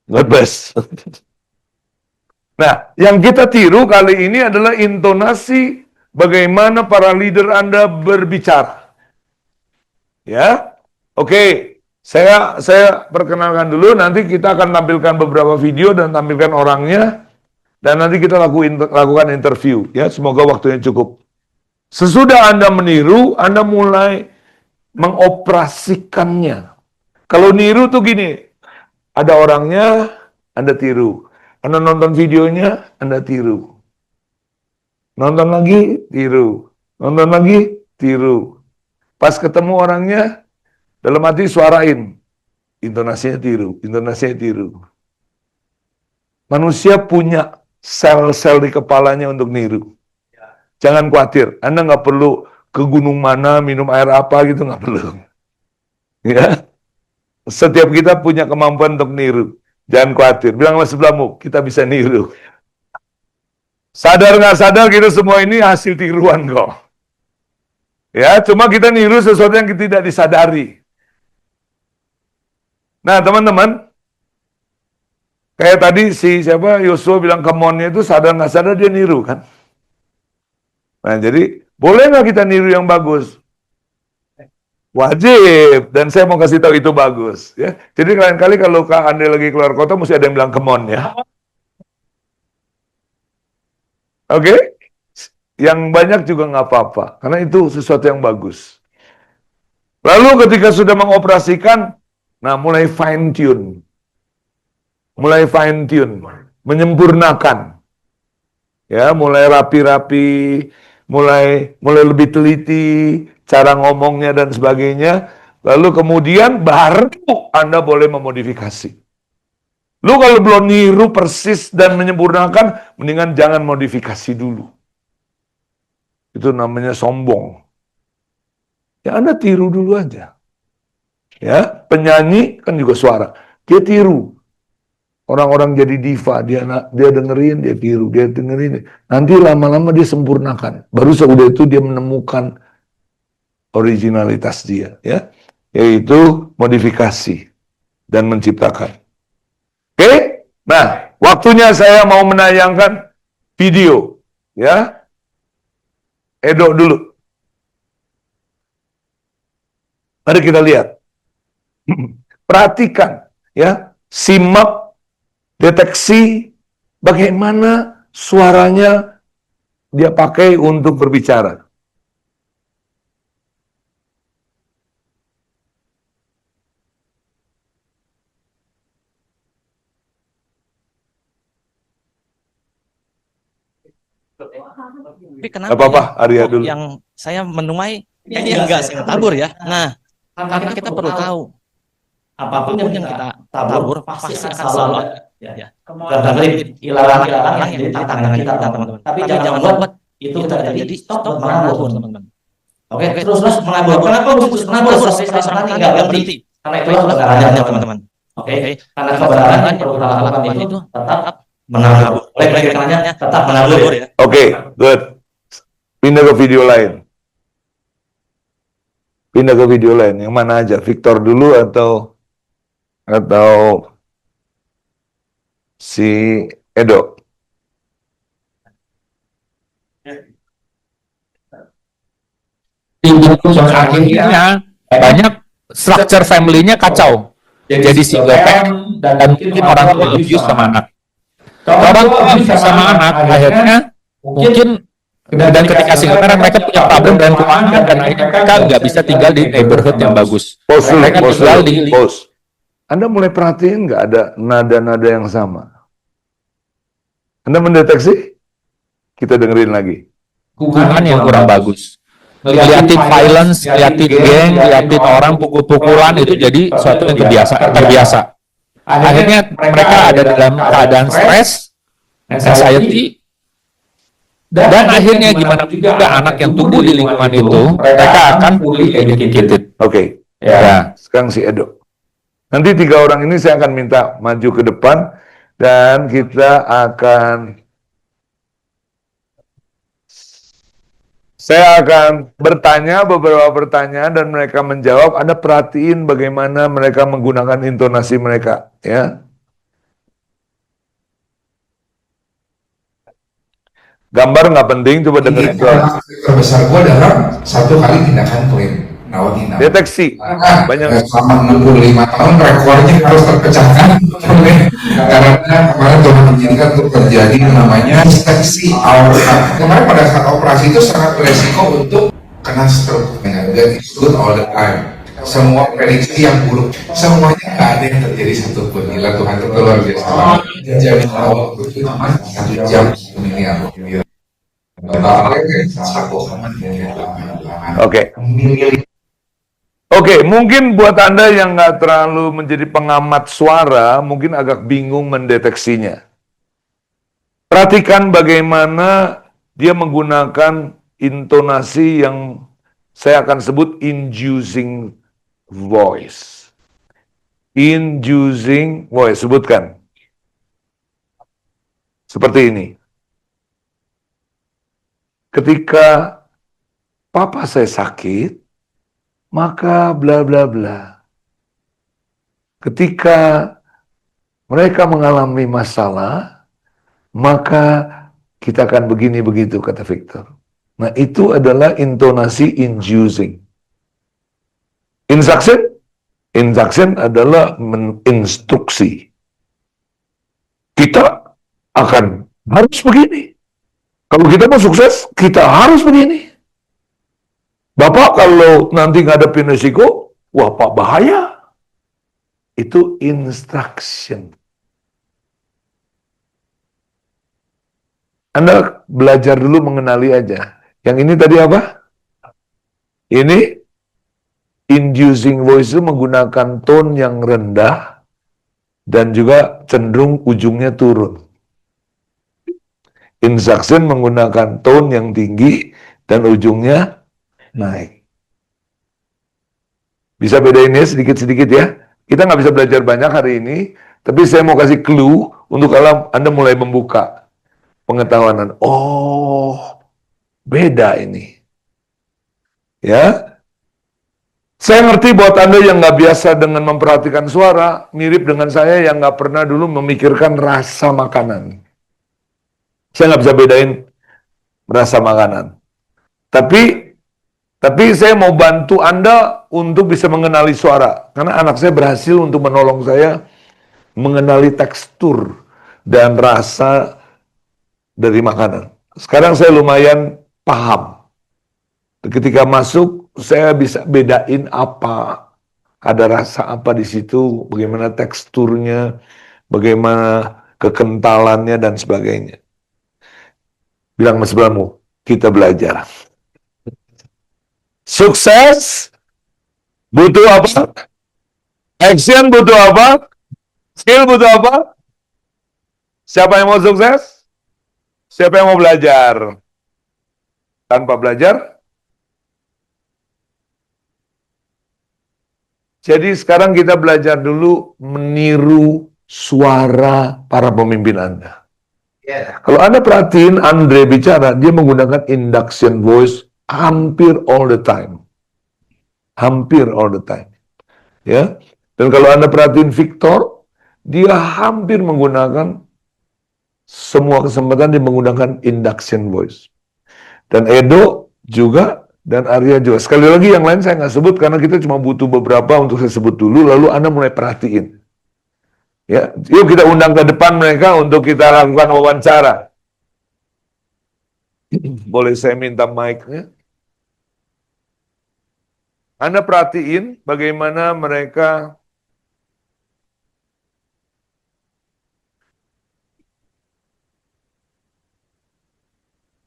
God bless. Nah, yang kita tiru kali ini adalah intonasi bagaimana para leader Anda berbicara. Ya, oke. Saya perkenalkan dulu. Nanti kita akan tampilkan beberapa video dan tampilkan orangnya. Dan nanti kita lakukan interview. Ya, semoga waktunya cukup. Sesudah Anda meniru, Anda mulai mengoperasikannya. Kalau niru tuh gini, ada orangnya, Anda tiru. Anda nonton videonya, Anda tiru. Nonton lagi, tiru. Nonton lagi, tiru. Pas ketemu orangnya, dalam hati suarain. Intonasinya tiru, intonasinya tiru. Manusia punya sel-sel di kepalanya untuk niru. Jangan khawatir, Anda nggak perlu ke gunung mana, minum air apa gitu, nggak perlu. Ya, setiap kita punya kemampuan untuk niru. Jangan khawatir, bilanglah sebelahmu, kita bisa niru. Sadar nggak sadar kita semua ini hasil tiruan kok. Ya, cuma kita niru sesuatu yang tidak disadari. Nah, teman-teman, kayak tadi siapa Yosua bilang kemonnya itu sadar nggak sadar dia niru kan? Nah, jadi boleh nggak kita niru yang bagus? Wajib. Dan saya mau kasih tahu itu bagus. Ya. Jadi lain kali kalau Kak Ande lagi keluar kota, mesti ada yang bilang kemon ya. Oke? Yang banyak juga nggak apa-apa. Karena itu sesuatu yang bagus. Lalu ketika sudah mengoperasikan, nah mulai fine tune. Mulai fine tune. Menyempurnakan. Ya, mulai rapi-rapi, mulai lebih teliti, cara ngomongnya dan sebagainya. Lalu kemudian baru Anda boleh memodifikasi. Lu kalau belum niru persis dan menyempurnakan, mendingan jangan modifikasi dulu. Itu namanya sombong. Ya Anda tiru dulu aja. Ya, penyanyi kan juga suara. Dia tiru. Orang-orang jadi diva, dia dengerin, dia tiru, dia dengerin. Nanti lama-lama dia sempurnakan. Baru sudah itu dia menemukan originalitas dia, ya, yaitu modifikasi dan menciptakan. Oke? Nah, waktunya saya mau menayangkan video, ya. Edo dulu. Mari kita lihat. Perhatikan, ya, simak, deteksi bagaimana suaranya dia pakai untuk berbicara. Tapi kenapa Apa-apa, ya, Arya kok dulu. yang saya menuai kayaknya enggak sih tabur ya. Nah, karena kita perlu tahu apapun yang kita tabur pasti akan selalu ada. Ya. Dari ilalang-ilalang yang jadi tantangan kita, teman-teman. Tapi jangan buat itu terjadi. Stop menabur, teman-teman. Oke, terus menabur. Kenapa mesti terus menabur? Saya enggak berhenti. Karena itulah kebenarannya, teman-teman. Oke, karena kebenaran yang perlu kita lakukan itu tetap menabur. Oleh karenanya tetap menabur ya. Oke, good. Pindah ke video lain. Pindah ke video lain. Yang mana aja? Victor dulu atau si Edo? Yang akhirnya banyak structure family-nya kacau. Jadi single parent dan mungkin orang tua abuse sama anak. Orang tua abuse sama anak akhirnya mungkin dan ketika single parent mereka punya problem dengan keuangan dan akhirnya mereka nggak bisa tinggal di neighborhood yang bagus. Mereka tinggal di Anda mulai perhatiin nggak ada nada-nada yang sama? Anda mendeteksi? Kita dengerin lagi. lingkungan yang kurang bagus. Ngeliatin violence, ngeliatin geng, ngeliatin orang pukul-pukulan itu jadi suatu yang terbiasa. Akhirnya mereka ada dalam keadaan stres, anxiety, dan akhirnya gimana juga anak yang tumbuh di lingkungan itu, mereka akan fully educated. Oke. Ya. Sekarang si Edo. Nanti 3 orang ini saya akan minta maju ke depan. Dan saya akan bertanya beberapa pertanyaan dan mereka menjawab. Anda perhatiin bagaimana mereka menggunakan intonasi mereka, ya. Gambar nggak penting, coba dengerin suara. Terbesar gue adalah satu kali tindakan klaim rawat inap. Deteksi. Banyak. Selama 65 tahun rekornya harus terpecahkan karena kemarin telah menjadikan untuk terjadi namanya seksi aorta. Kemarin pada saat operasi itu sangat beresiko untuk kena stroke. Dan it's good all the time. Semua prediksi yang buruk, semuanya nggak ada yang terjadi satupun. Gila Tuhan itu luar biasa. Jadi awal itu cuma 1 jam 1 miliar. Oke. Oke, mungkin buat Anda yang nggak terlalu menjadi pengamat suara, mungkin agak bingung mendeteksinya. Perhatikan bagaimana dia menggunakan intonasi yang saya akan sebut inducing voice. Inducing voice, sebutkan. Seperti ini. Ketika papa saya sakit, maka bla bla bla. Ketika mereka mengalami masalah, maka kita akan begini begitu, kata Victor. Nah, itu adalah intonasi inducing. Instruction? Instruction adalah menginstruksi. Kita akan harus begini. Kalau kita mau sukses, kita harus begini. Bapak kalau nanti ngadepin risiko, wah Pak bahaya. Itu instruction. Anda belajar dulu mengenali aja. Yang ini tadi apa? Ini inducing voice itu menggunakan tone yang rendah dan juga cenderung ujungnya turun. Instruction menggunakan tone yang tinggi dan ujungnya naik. Bisa bedainnya sedikit-sedikit ya. Kita nggak bisa belajar banyak hari ini, tapi saya mau kasih clue untuk kalau Anda mulai membuka pengetahuan. Oh, beda ini. Ya. Saya ngerti buat Anda yang nggak biasa dengan memperhatikan suara, mirip dengan saya yang nggak pernah dulu memikirkan rasa makanan. Saya nggak bisa bedain rasa makanan. Tapi saya mau bantu Anda untuk bisa mengenali suara. Karena anak saya berhasil untuk menolong saya mengenali tekstur dan rasa dari makanan. Sekarang saya lumayan paham. Ketika masuk, saya bisa bedain apa, ada rasa apa di situ, bagaimana teksturnya, bagaimana kekentalannya, dan sebagainya. Bilang sama sebelahmu, kita belajar. Sukses butuh apa? Action butuh apa? Skill butuh apa? Siapa yang mau sukses? Siapa yang mau belajar? Tanpa belajar? Jadi sekarang kita belajar dulu meniru suara para pemimpin Anda. Kalau Anda perhatiin Andre bicara, dia menggunakan induction voice hampir all the time. Hampir all the time. Ya. Dan kalau Anda perhatiin Victor, dia hampir menggunakan semua kesempatan dia menggunakan induction voice. Dan Edo juga, dan Arya juga. Sekali lagi yang lain saya nggak sebut karena kita cuma butuh beberapa untuk saya sebut dulu, lalu Anda mulai perhatiin. Ya, yuk kita undang ke depan mereka untuk kita lakukan wawancara. Boleh saya minta mic-nya? Anda perhatiin bagaimana mereka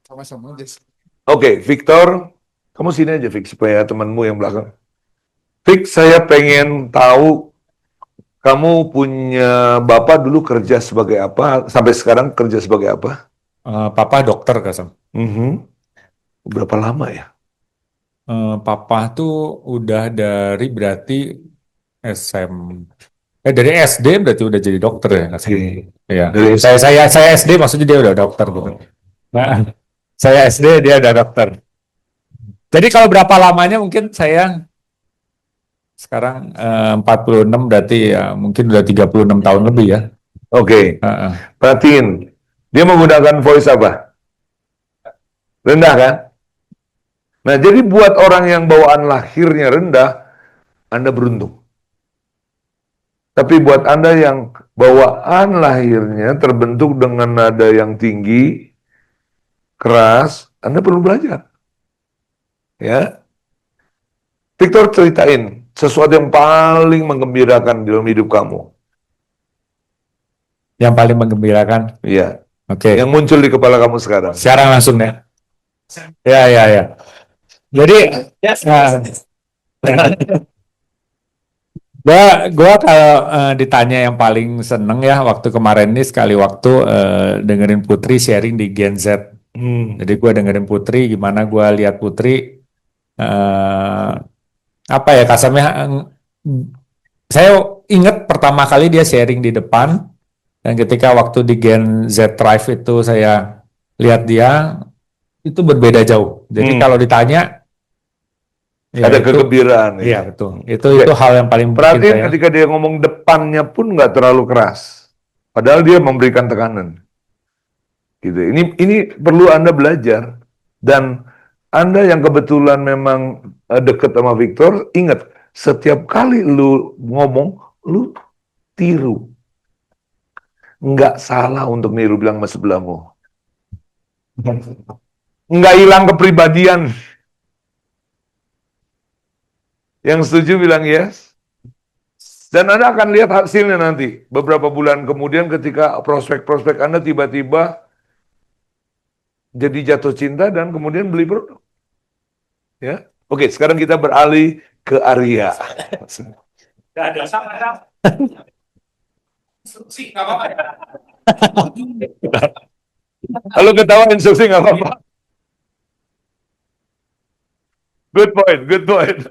Sama-sama, Des. Oke, Victor, kamu sini aja, Vic, supaya temanmu yang belakang. Vic, saya pengen tahu kamu punya bapak dulu kerja sebagai apa, sampai sekarang kerja sebagai apa? Papa dokter Kasam. Berapa lama ya? Papa tuh udah dari berarti SMP Dari SD berarti udah jadi dokter ya nggak sih? Iya. Dari SD. Saya SD maksudnya dia udah dokter gitu. Nah, saya SD dia udah dokter. Jadi kalau berapa lamanya mungkin saya sekarang 46 berarti ya mungkin udah 36 tahun lebih ya. Oke, Heeh. perhatiin. Dia menggunakan voice apa? Rendah kan? Nah, jadi buat orang yang bawaan lahirnya rendah, Anda beruntung. Tapi buat Anda yang bawaan lahirnya terbentuk dengan nada yang tinggi, keras, Anda perlu belajar. Ya, Victor ceritain sesuatu yang paling menggembirakan dalam hidup kamu. Yang paling menggembirakan. Iya, Oke. yang muncul di kepala kamu sekarang. Sekarang langsung ya. Ya. Jadi gua kalau ditanya yang paling seneng ya waktu kemarin ini sekali waktu dengerin Putri sharing di Gen Z. Jadi gua dengerin Putri, gimana gua lihat Putri apa ya kasarnya saya ingat pertama kali dia sharing di depan dan ketika waktu di Gen Z Drive itu saya lihat dia itu berbeda jauh. Jadi kalau ditanya ya Ada itu, kegembiraan. iya Ya. betul. Itu hal yang paling bikin Perhatiin saya. ketika dia ngomong depannya pun nggak terlalu keras. Padahal dia memberikan tekanan. Gitu. Ini perlu Anda belajar. Dan Anda yang kebetulan memang deket sama Victor, ingat, setiap kali lu ngomong, lu tiru. Nggak salah untuk niru bilang sama sebelahmu. Nggak hilang kepribadian. Yang setuju bilang yes. Dan Anda akan lihat hasilnya nanti. Beberapa bulan kemudian ketika prospek-prospek Anda tiba-tiba jadi jatuh cinta dan kemudian beli produk. Ya. Oke, sekarang kita beralih ke Arya. Kalau ketawa instruksi nggak apa-apa. Good point.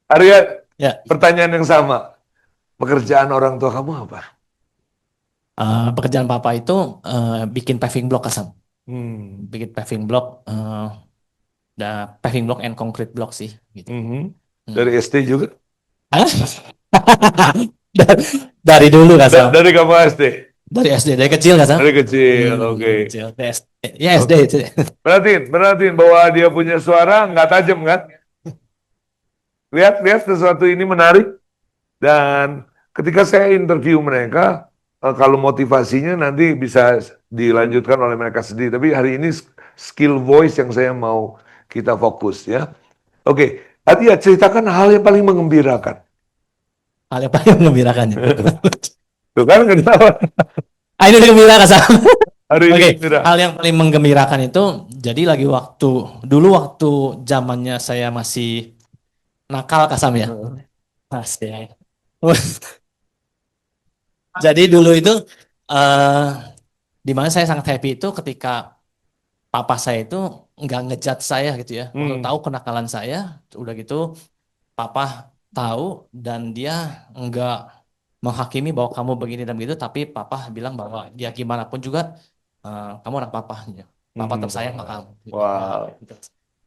Arya, Ya, pertanyaan yang sama. Pekerjaan orang tua kamu apa? pekerjaan papa itu bikin paving block Kasam. Hmm. Bikin paving block, paving block and concrete block sih. Gitu. Dari SD juga? Hah? Dari dulu Kasam. Dari kamu SD? Dari SD, dari kecil Kasam. Dari kecil, oke. Dari kecil. Dari SD. Ya SD itu. Perhatiin bahwa dia punya suara nggak tajam kan? Lihat sesuatu ini menarik. Dan ketika saya interview mereka, kalau motivasinya nanti bisa dilanjutkan oleh mereka sendiri. Tapi hari ini skill voice yang saya mau kita fokus ya. Oke, Atia ceritakan hal yang paling mengembirakan. Hal yang paling mengembirakan. Tuh kan ketawa. Ini gembira Kasam. Hari ini Oke, gembira. hal yang paling menggembirakan itu jadi lagi dulu waktu zamannya saya masih nakal Kasam ya. Masih. Jadi dulu itu di mana saya sangat happy itu ketika papa saya itu nggak ngejat saya gitu ya. Waktu tahu kenakalan saya, udah gitu papa tahu dan dia nggak menghakimi bahwa kamu begini dan begitu, tapi papa bilang bahwa dia gimana pun juga kamu anak papa, ya. Papa tetap sayang sama kamu. Wow.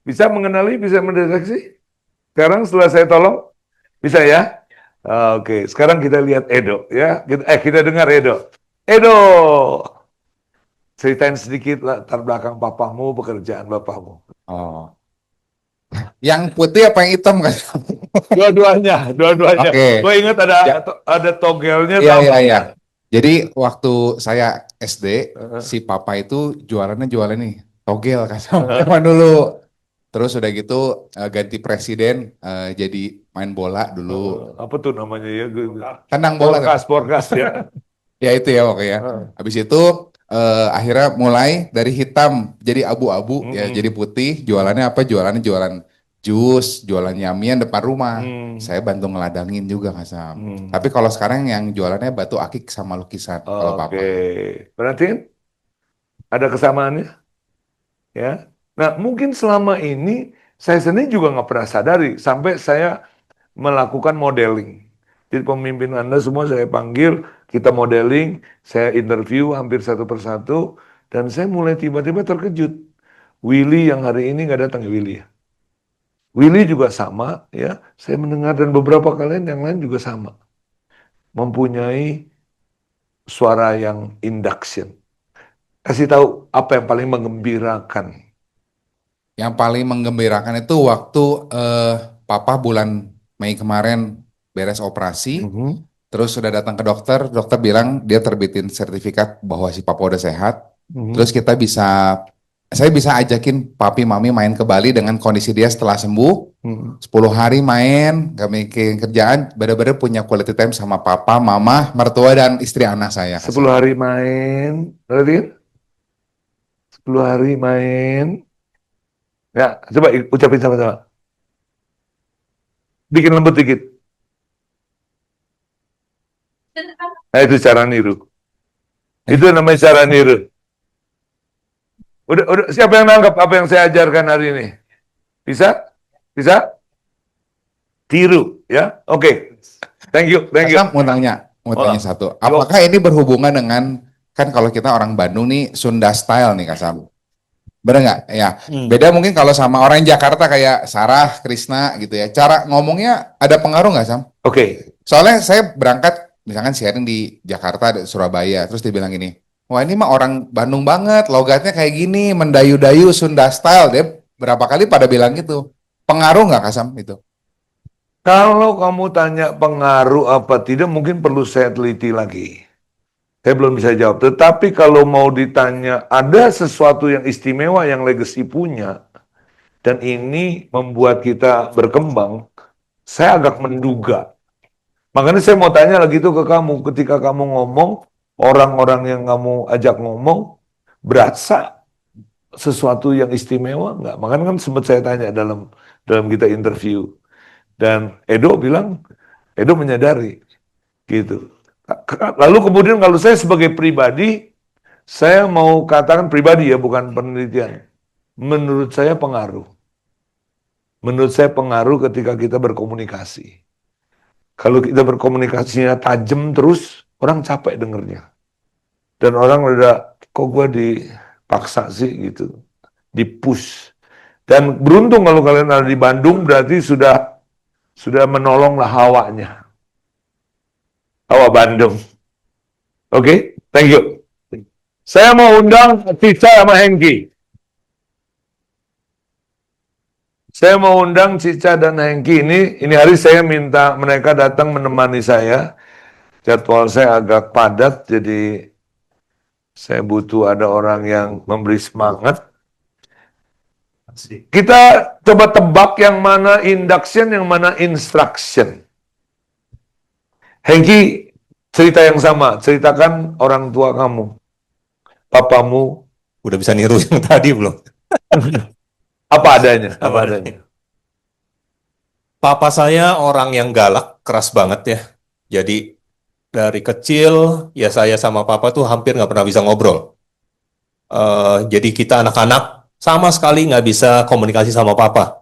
Bisa mengenali, bisa mendeteksi? Sekarang setelah saya tolong, bisa ya? Oke, sekarang kita lihat Edo ya. Kita dengar Edo. Edo, ceritain sedikit latar belakang papamu, pekerjaan bapakmu. Oh. Yang putih apa yang hitam kan? Dua-duanya. Oke. Gue ingat ada togelnya. Iya. Jadi waktu saya SD, si papa itu jualannya nih togel kan zaman dulu. Terus udah gitu ganti presiden jadi main bola dulu. Apa tuh namanya ya? Tendang bola. Sporkas ya. Ya itu ya oke ya. Habis itu akhirnya mulai dari hitam jadi abu-abu ya jadi putih. Jualannya apa? Jualan jus, jualan yamian depan rumah. Saya bantu ngeladangin juga Kak Sam. Tapi kalau sekarang yang jualannya batu akik sama lukisan kalau papa. Oke. Berarti ada kesamaannya? Ya. Nah, mungkin selama ini saya sendiri juga nggak pernah sadari sampai saya melakukan modeling. Jadi pemimpin Anda semua saya panggil, kita modeling, saya interview hampir satu persatu, dan saya mulai tiba-tiba terkejut. Willy yang hari ini nggak datang ya Willy ya. Willy juga sama ya, saya mendengar dan beberapa kalian yang lain juga sama. Mempunyai suara yang induction. Kasih tahu apa yang paling menggembirakan. Yang paling menggembirakan itu waktu Papa bulan Mei kemarin beres operasi, terus sudah datang ke dokter, dokter bilang dia terbitin sertifikat bahwa si Papa udah sehat. Terus saya bisa ajakin papi mami main ke Bali dengan kondisi dia setelah sembuh. 10 hari main, gak mikirin kerjaan, benar-benar punya quality time sama papa, mama, mertua, dan istri anak saya. 10 hari main, berarti kan? 10 hari main. Ya, coba ucapin sama-sama. Bikin lembut dikit. Nah, itu cara niru. Itu namanya cara niru. Udah, siapa yang nangkap apa yang saya ajarkan hari ini? Bisa? Bisa? Tiru, ya? Oke. Thank you. Kasam mau tanya satu. Apakah ini berhubungan dengan, kan kalau kita orang Bandung nih Sunda style nih Kasam. Bener nggak? Ya. Beda mungkin kalau sama orang Jakarta kayak Sarah, Krisna gitu ya. Cara ngomongnya ada pengaruh nggak Sam? Oke. Soalnya saya berangkat misalkan sharing di Jakarta, di Surabaya, terus dibilang gini, wah ini mah orang Bandung banget, logatnya kayak gini, mendayu-dayu Sunda style. Dia berapa kali pada bilang gitu. Pengaruh nggak Kasam itu? Kalau kamu tanya pengaruh apa tidak, mungkin perlu saya teliti lagi. Saya belum bisa jawab. Tetapi kalau mau ditanya, ada sesuatu yang istimewa yang legacy punya, dan ini membuat kita berkembang, saya agak menduga. Makanya saya mau tanya lagi itu ke kamu, ketika kamu ngomong, orang-orang yang kamu ajak ngomong, berasa sesuatu yang istimewa nggak? Makanya kan sempat saya tanya dalam kita interview. Dan Edo bilang, Edo menyadari, gitu. Lalu kemudian kalau saya sebagai pribadi, saya mau katakan pribadi ya, bukan penelitian. Menurut saya pengaruh. Menurut saya pengaruh ketika kita berkomunikasi. Kalau kita berkomunikasinya tajam terus, orang capek dengernya. Dan orang udah, kok gue dipaksa sih gitu. Di-push. Dan beruntung kalau kalian ada di Bandung, berarti sudah menolonglah hawanya. Hawa Bandung. Oke, thank you. Saya mau undang Cica sama Hengki. Saya mau undang Cica dan Hengki ini hari saya minta mereka datang menemani saya. Jadwal saya agak padat, jadi saya butuh ada orang yang memberi semangat. Kita coba tebak yang mana induction, yang mana instruction. Hengki, cerita yang sama. Ceritakan orang tua kamu. Papamu. Udah bisa niru yang tadi belum? Apa adanya? Apa adanya? Papa saya orang yang galak, keras banget ya. Jadi dari kecil, ya saya sama papa tuh hampir nggak pernah bisa ngobrol. Jadi kita anak-anak sama sekali nggak bisa komunikasi sama papa.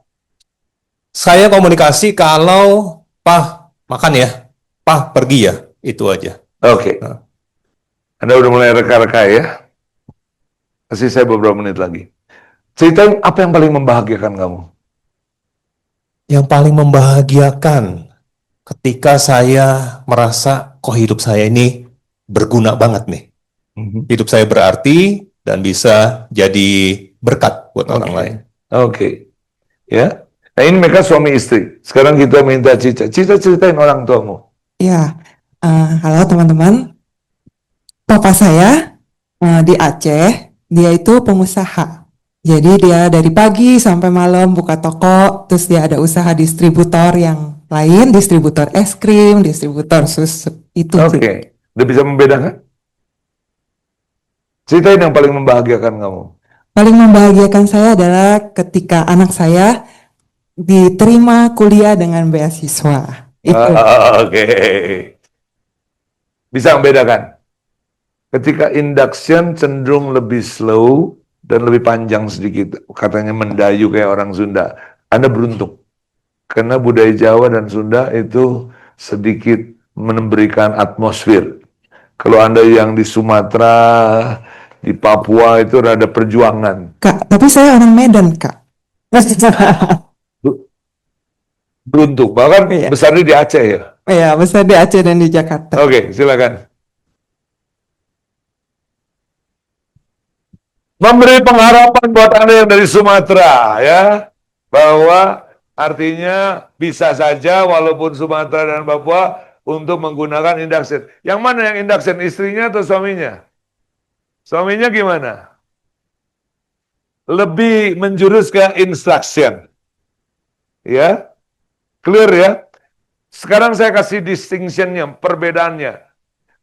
Saya komunikasi kalau, "Pah, makan ya. Pah, pergi ya." Itu aja. Oke. Anda udah mulai reka-reka ya? Kasih saya beberapa menit lagi. Ceritain apa yang paling membahagiakan kamu? Yang paling membahagiakan ketika saya merasa kok hidup saya ini berguna banget nih. Hidup saya berarti dan bisa jadi berkat buat orang lain. Oke. Ya. Nah ini mereka suami istri. Sekarang kita minta Cica. Cica ceritain orang tuamu. Ya, halo teman-teman. Papa saya di Aceh, dia itu pengusaha. Jadi dia dari pagi sampai malam buka toko, terus dia ada usaha distributor yang lain, distributor es krim, distributor susu, itu. Oke. Udah bisa membedakan? Ceritain yang paling membahagiakan kamu. Paling membahagiakan saya adalah ketika anak saya diterima kuliah dengan beasiswa. Itu. Oke. Bisa membedakan. Ketika induction cenderung lebih slow dan lebih panjang sedikit. Katanya mendayu kayak orang Sunda. Anda beruntung. Karena budaya Jawa dan Sunda itu sedikit memberikan atmosfer. Kalau Anda yang di Sumatera, di Papua itu rada perjuangan. Kak, tapi saya orang Medan, Kak. Beruntung, bahkan Iya. besarnya di Aceh ya. Iya, besar di Aceh dan di Jakarta. Oke, silakan. Memberi pengharapan buat Anda yang dari Sumatera ya, bahwa artinya bisa saja walaupun Sumatera dan Papua untuk menggunakan induction. Yang mana yang induction, istrinya atau suaminya? Suaminya gimana? Lebih menjurus ke instruction. Ya, clear ya? Sekarang saya kasih distinctionnya, perbedaannya.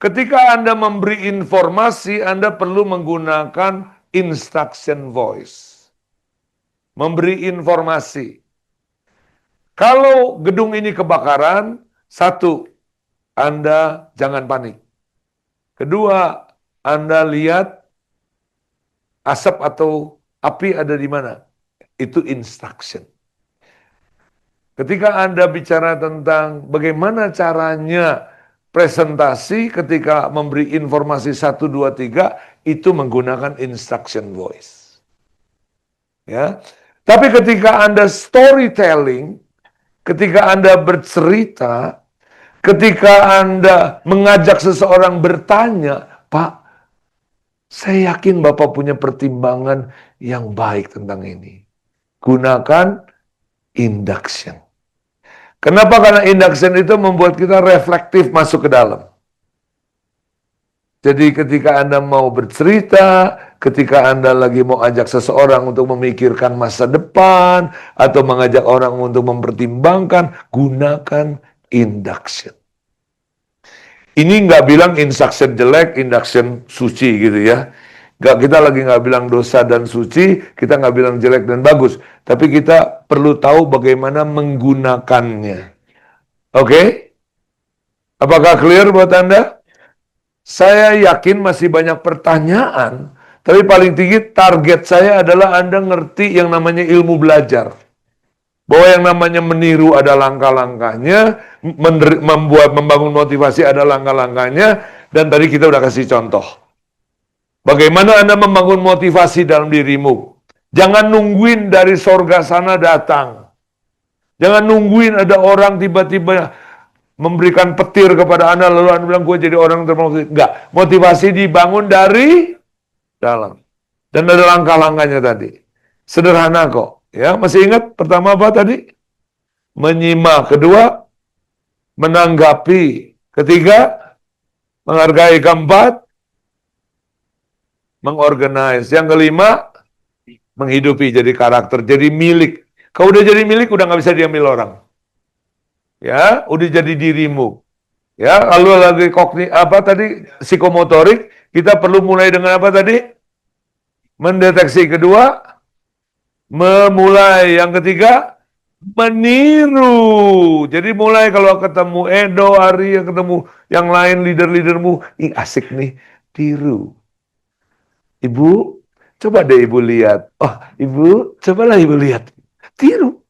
Ketika Anda memberi informasi, Anda perlu menggunakan instruction voice. Memberi informasi. Kalau gedung ini kebakaran, satu, Anda jangan panik. Kedua, Anda lihat asap atau api ada di mana. Itu instruction. Ketika Anda bicara tentang bagaimana caranya presentasi ketika memberi informasi 1, 2, 3, itu menggunakan instruction voice. Ya. Tapi ketika Anda storytelling, ketika Anda bercerita, ketika Anda mengajak seseorang bertanya, Pak, saya yakin Bapak punya pertimbangan yang baik tentang ini. Gunakan induction. Kenapa? Karena induction itu membuat kita reflektif masuk ke dalam. Jadi ketika Anda mau bercerita, ketika Anda lagi mau ajak seseorang untuk memikirkan masa depan, atau mengajak orang untuk mempertimbangkan, gunakan induction. Ini nggak bilang instruction jelek, induction suci gitu ya. Kita lagi nggak bilang dosa dan suci, kita nggak bilang jelek dan bagus. Tapi kita perlu tahu bagaimana menggunakannya. Oke? Apakah clear buat Anda? Saya yakin masih banyak pertanyaan, tapi paling tinggi target saya adalah Anda ngerti yang namanya ilmu belajar. Bahwa yang namanya meniru ada langkah-langkahnya, membangun motivasi ada langkah-langkahnya, dan tadi kita udah kasih contoh. Bagaimana Anda membangun motivasi dalam dirimu? Jangan nungguin dari sorga sana datang. Jangan nungguin ada orang tiba-tiba memberikan petir kepada Anda, lalu Anda bilang, gue jadi orang termotivasi. Enggak, motivasi dibangun dari dalam. Dan ada langkah-langkahnya tadi. Sederhana kok. Ya, masih ingat pertama apa tadi? Menyimak. Kedua, menanggapi. Ketiga, menghargai. Keempat, mengorganize. Yang kelima, menghidupi, jadi karakter, jadi milik. Kalau udah jadi milik, udah nggak bisa diambil orang. Ya, udah jadi dirimu. Ya, lalu lagi psikomotorik, kita perlu mulai dengan apa tadi? Mendeteksi. Kedua, memulai. Yang ketiga, meniru. Jadi mulai kalau ketemu Edo, Ari, ketemu yang lain, leader-leadermu, asik nih, tiru. Ibu, coba deh Ibu lihat. Oh, Ibu, cobalah Ibu lihat. Tiru.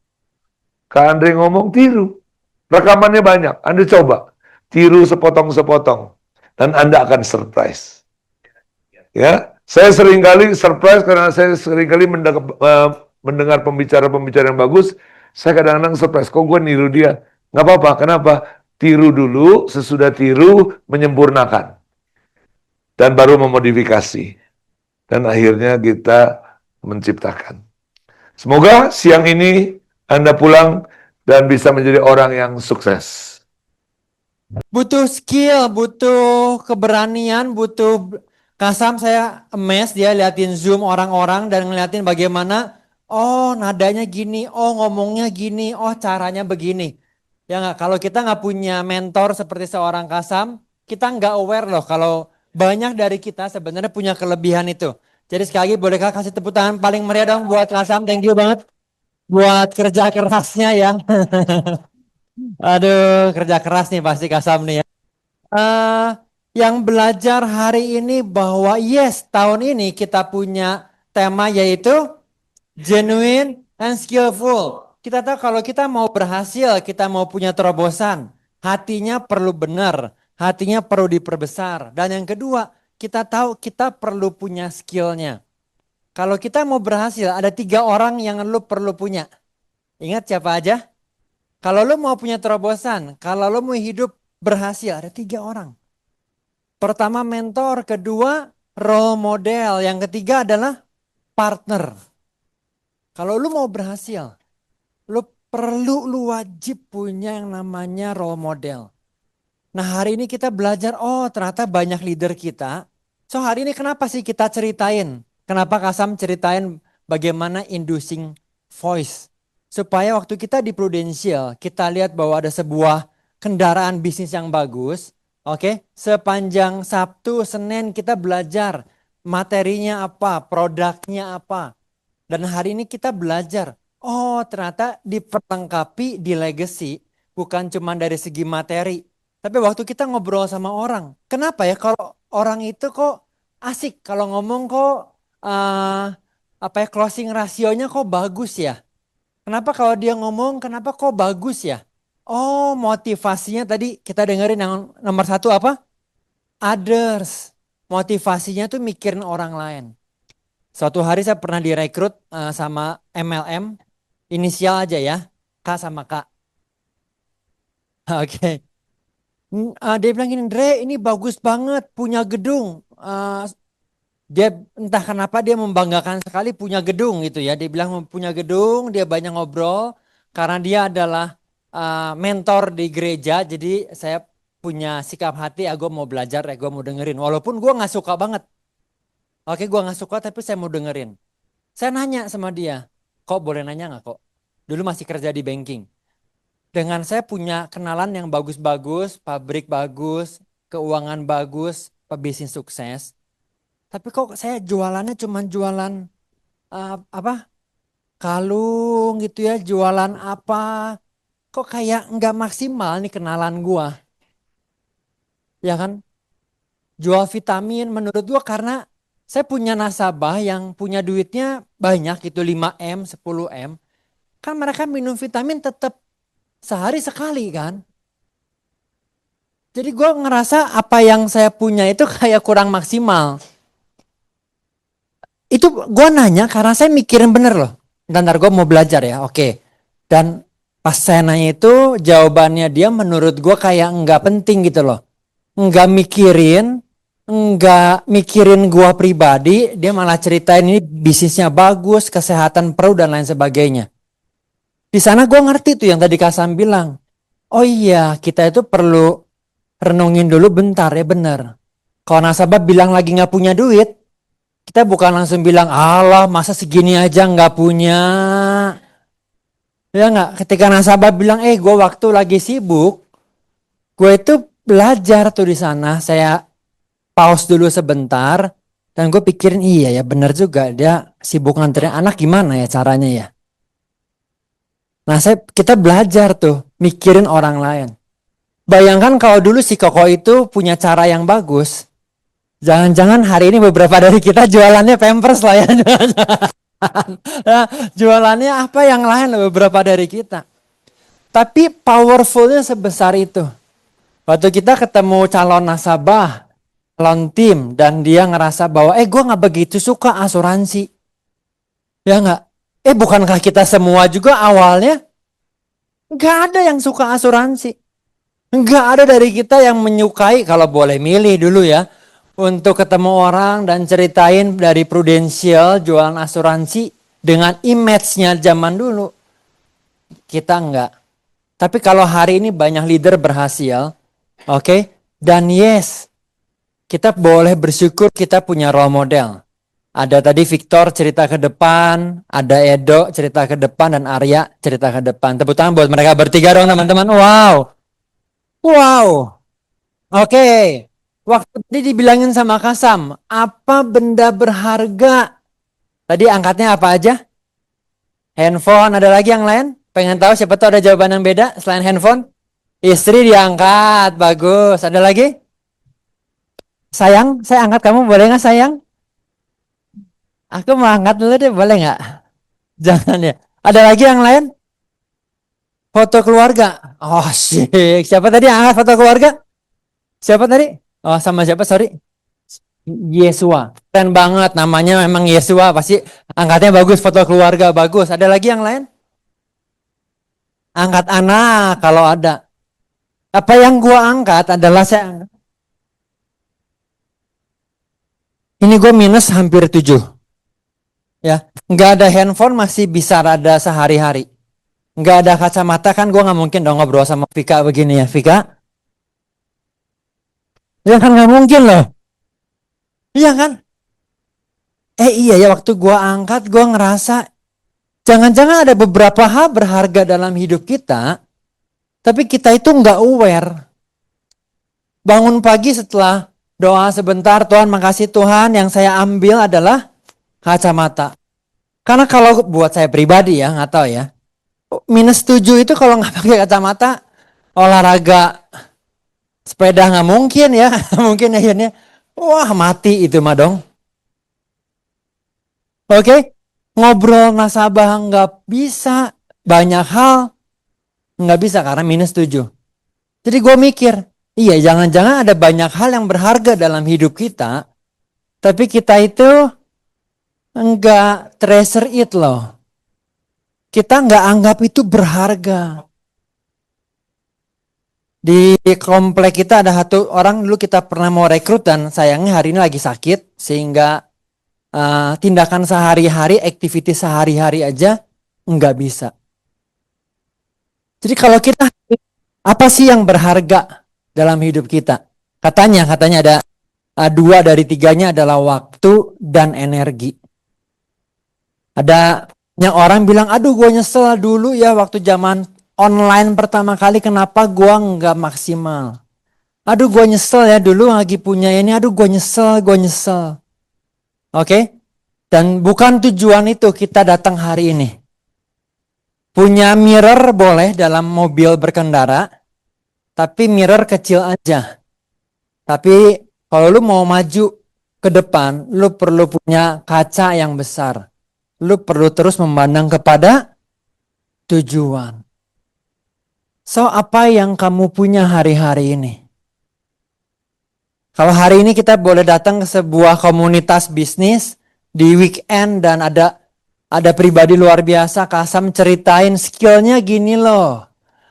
Kak Andre ngomong, tiru. Rekamannya banyak. Anda coba. Tiru sepotong-sepotong. Dan Anda akan surprise. Ya, saya seringkali surprise karena saya seringkali mendengar pembicara-pembicara yang bagus. Saya kadang-kadang surprise. Kok gue niru dia? Nggak apa-apa. Kenapa? Tiru dulu, sesudah tiru, menyempurnakan. Dan baru memodifikasi. Dan akhirnya kita menciptakan. Semoga siang ini Anda pulang dan bisa menjadi orang yang sukses. Butuh skill, butuh keberanian, butuh Kasam. Saya amazed dia liatin Zoom orang-orang dan ngeliatin bagaimana, oh nadanya gini, oh ngomongnya gini, oh caranya begini. Ya nggak, kalau kita nggak punya mentor seperti seorang Kasam, kita nggak aware loh kalau banyak dari kita sebenarnya punya kelebihan itu. Jadi sekali lagi bolehkah kasih tepuk tangan paling meriah dong buat Kasam, thank you banget. Buat kerja kerasnya yang aduh, kerja keras nih pasti Kasam nih ya. Yang belajar hari ini bahwa yes, tahun ini kita punya tema yaitu genuine and skillful. Kita tahu kalau kita mau berhasil, kita mau punya terobosan, Hatinya perlu benar, hatinya perlu diperbesar. Dan yang kedua, kita tahu kita perlu punya skillnya. Kalau kita mau berhasil, ada 3 orang yang lu perlu punya. Ingat siapa aja? Kalau lu mau punya terobosan, kalau lu mau hidup berhasil, ada 3 orang. Pertama mentor, kedua role model, yang ketiga adalah partner. Kalau lu mau berhasil, lu wajib punya yang namanya role model. Nah hari ini kita belajar, oh ternyata banyak leader kita. So hari ini kenapa sih kita ceritain? Kenapa Kasam ceritain bagaimana inducing voice? Supaya waktu kita di Prudential, kita lihat bahwa ada sebuah kendaraan bisnis yang bagus. Oke, sepanjang Sabtu, Senin kita belajar materinya apa, produknya apa. Dan hari ini kita belajar, oh ternyata diperlengkapi di legacy bukan cuma dari segi materi. Tapi waktu kita ngobrol sama orang, kenapa ya kalau orang itu kok asik kalau ngomong kok closing rasionya kok bagus ya? Kenapa kalau dia ngomong kenapa kok bagus ya? Oh motivasinya tadi kita dengerin yang nomor 1 apa? Others. Motivasinya tuh mikirin orang lain. Suatu hari saya pernah direkrut sama MLM, inisial aja ya, K sama K. Oke. Dia bilang gini, Dre ini bagus banget, punya gedung. Dia entah kenapa dia membanggakan sekali punya gedung gitu ya. Dia bilang punya gedung, dia banyak ngobrol. Karena dia adalah mentor di gereja, jadi saya punya sikap hati, gue mau belajar, gue mau dengerin. Walaupun gue gak suka banget. Oke, gue gak suka tapi saya mau dengerin. Saya nanya sama dia, kok boleh nanya gak kok? Dulu masih kerja di banking. Dengan saya punya kenalan yang bagus-bagus, pabrik bagus, keuangan bagus, pebisnis sukses. Tapi kok saya jualannya cuma jualan kalung gitu ya, jualan apa. Kok kayak nggak maksimal nih kenalan gua. Ya kan? Jual vitamin menurut gua karena saya punya nasabah yang punya duitnya banyak itu 5M, 10M. Kan mereka minum vitamin tetap sehari sekali kan. Jadi gue ngerasa apa yang saya punya itu kayak kurang maksimal. Itu gue nanya karena saya mikirin bener loh. Ntar gue mau belajar ya, oke. Dan pas saya nanya itu jawabannya dia menurut gue kayak nggak penting gitu loh. Nggak mikirin gue pribadi. Dia malah ceritain ini bisnisnya bagus, kesehatan perut dan lain sebagainya. Di sana gue ngerti tuh yang tadi Kasam bilang. Oh iya kita itu perlu renungin dulu bentar ya bener. Kalau nasabah bilang lagi nggak punya duit, kita bukan langsung bilang, alah masa segini aja nggak punya. Ya nggak, ketika nasabah bilang, gue waktu lagi sibuk, gue itu belajar tuh di sana. Saya pause dulu sebentar, dan gue pikirin iya ya bener juga dia sibuk nganterin anak gimana ya caranya ya. Nah kita belajar tuh mikirin orang lain. Bayangkan kalau dulu si Koko itu punya cara yang bagus. Jangan-jangan hari ini beberapa dari kita jualannya Pampers lah ya. Jualannya apa yang lain lah beberapa dari kita. Tapi powerfulnya sebesar itu. Waktu kita ketemu calon nasabah, calon tim, dan dia ngerasa bahwa gue gak begitu suka asuransi. Ya gak? Bukankah kita semua juga awalnya gak ada yang suka asuransi. Gak ada dari kita yang menyukai, kalau boleh milih dulu ya, untuk ketemu orang dan ceritain dari Prudential jualan asuransi dengan image-nya zaman dulu. Kita enggak. Tapi kalau hari ini banyak leader berhasil, oke? Dan yes, kita boleh bersyukur kita punya role model. Ada tadi Victor cerita ke depan, ada Edo cerita ke depan, dan Arya cerita ke depan. Tepuk tangan buat mereka bertiga dong teman-teman. Wow. Oke. Waktu tadi dibilangin sama Kasam, apa benda berharga? Tadi angkatnya apa aja? Handphone, ada lagi yang lain? Pengen tahu siapa tahu ada jawaban yang beda selain handphone? Istri diangkat, bagus. Ada lagi? Sayang, saya angkat kamu, boleh nggak sayang? Aku mau angkat dulu deh, boleh nggak? Jangan ya. Ada lagi yang lain? Foto keluarga. Oh, shit. Siapa tadi yang angkat foto keluarga? Siapa tadi? Oh, sama siapa? Sorry. Yesua. Keren banget namanya, memang Yesua. Pasti angkatnya bagus, foto keluarga bagus. Ada lagi yang lain? Angkat anak kalau ada. Apa yang gua angkat adalah ini gue minus hampir 7. Ya, nggak ada handphone masih bisa rada sehari-hari. Nggak ada kacamata kan gue nggak mungkin dong ngobrol sama Vika begini ya, Vika. Ya kan nggak mungkin loh. Iya kan? Iya ya, waktu gue angkat gue ngerasa jangan-jangan ada beberapa hal berharga dalam hidup kita, tapi kita itu nggak aware. Bangun pagi setelah doa sebentar, Tuhan makasih Tuhan, yang saya ambil adalah kacamata. Karena kalau buat saya pribadi ya, nggak tahu ya, minus 7 itu kalau nggak pakai kacamata, olahraga sepeda nggak mungkin ya, mungkin akhirnya, wah mati itu mah dong. Oke, ngobrol nasabah nggak bisa, banyak hal nggak bisa karena minus 7. Jadi gue mikir, iya jangan-jangan ada banyak hal yang berharga dalam hidup kita, tapi kita itu enggak treasure it loh. Kita nggak anggap itu berharga. Di komplek kita ada satu orang dulu kita pernah mau rekrut dan sayangnya hari ini lagi sakit sehingga tindakan sehari-hari, aktivitas sehari-hari aja nggak bisa. Jadi kalau kita, apa sih yang berharga dalam hidup kita? Katanya ada 2 dari 3-nya adalah waktu dan energi. Ada yang orang bilang, aduh gue nyesel dulu ya waktu zaman online pertama kali kenapa gue nggak maksimal. Aduh gue nyesel ya dulu lagi punya ini, aduh gue nyesel. Oke? Dan bukan tujuan itu kita datang hari ini. Punya mirror boleh dalam mobil berkendara, tapi mirror kecil aja. Tapi kalau lu mau maju ke depan, lu perlu punya kaca yang besar. Lu perlu terus memandang kepada tujuan. So, apa yang kamu punya hari-hari ini? Kalau hari ini kita boleh datang ke sebuah komunitas bisnis di weekend dan ada pribadi luar biasa, Kasam ceritain skillnya gini loh.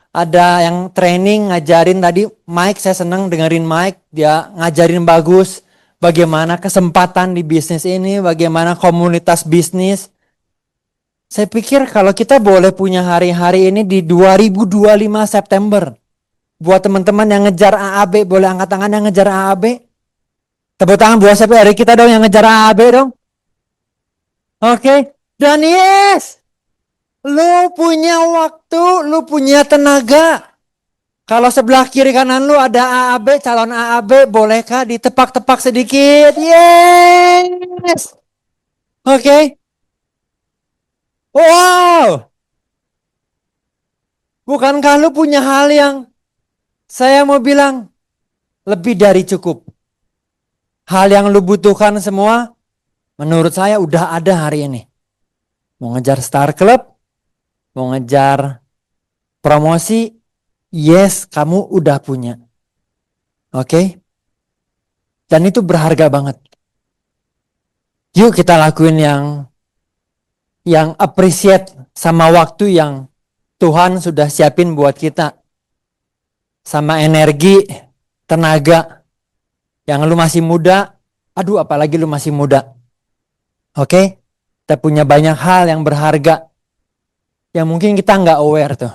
Ada yang training ngajarin tadi, Mike, saya senang dengerin Mike, dia ngajarin bagus bagaimana kesempatan di bisnis ini, bagaimana komunitas bisnis. Saya pikir kalau kita boleh punya hari-hari ini di 2025 September. Buat teman-teman yang ngejar AAB, boleh angkat tangan yang ngejar AAB. Tepuk tangan buat siapa dari kita dong yang ngejar AAB dong. Oke. Dan yes, lu punya waktu, lu punya tenaga. Kalau sebelah kiri kanan lu ada AAB, calon AAB, bolehkah ditepak-tepak sedikit? Yes. Oke. Wow. Bukankah lu punya hal yang saya mau bilang lebih dari cukup? Hal yang lu butuhkan semua menurut saya udah ada hari ini. Mau ngejar Star Club, mau ngejar promosi, yes, kamu udah punya. Oke? Dan itu berharga banget. Yuk kita lakuin yang appreciate sama waktu yang Tuhan sudah siapin buat kita. Sama energi, tenaga. Yang lu masih muda, aduh apalagi lu masih muda. Oke? Kita punya banyak hal yang berharga. Yang mungkin kita nggak aware tuh.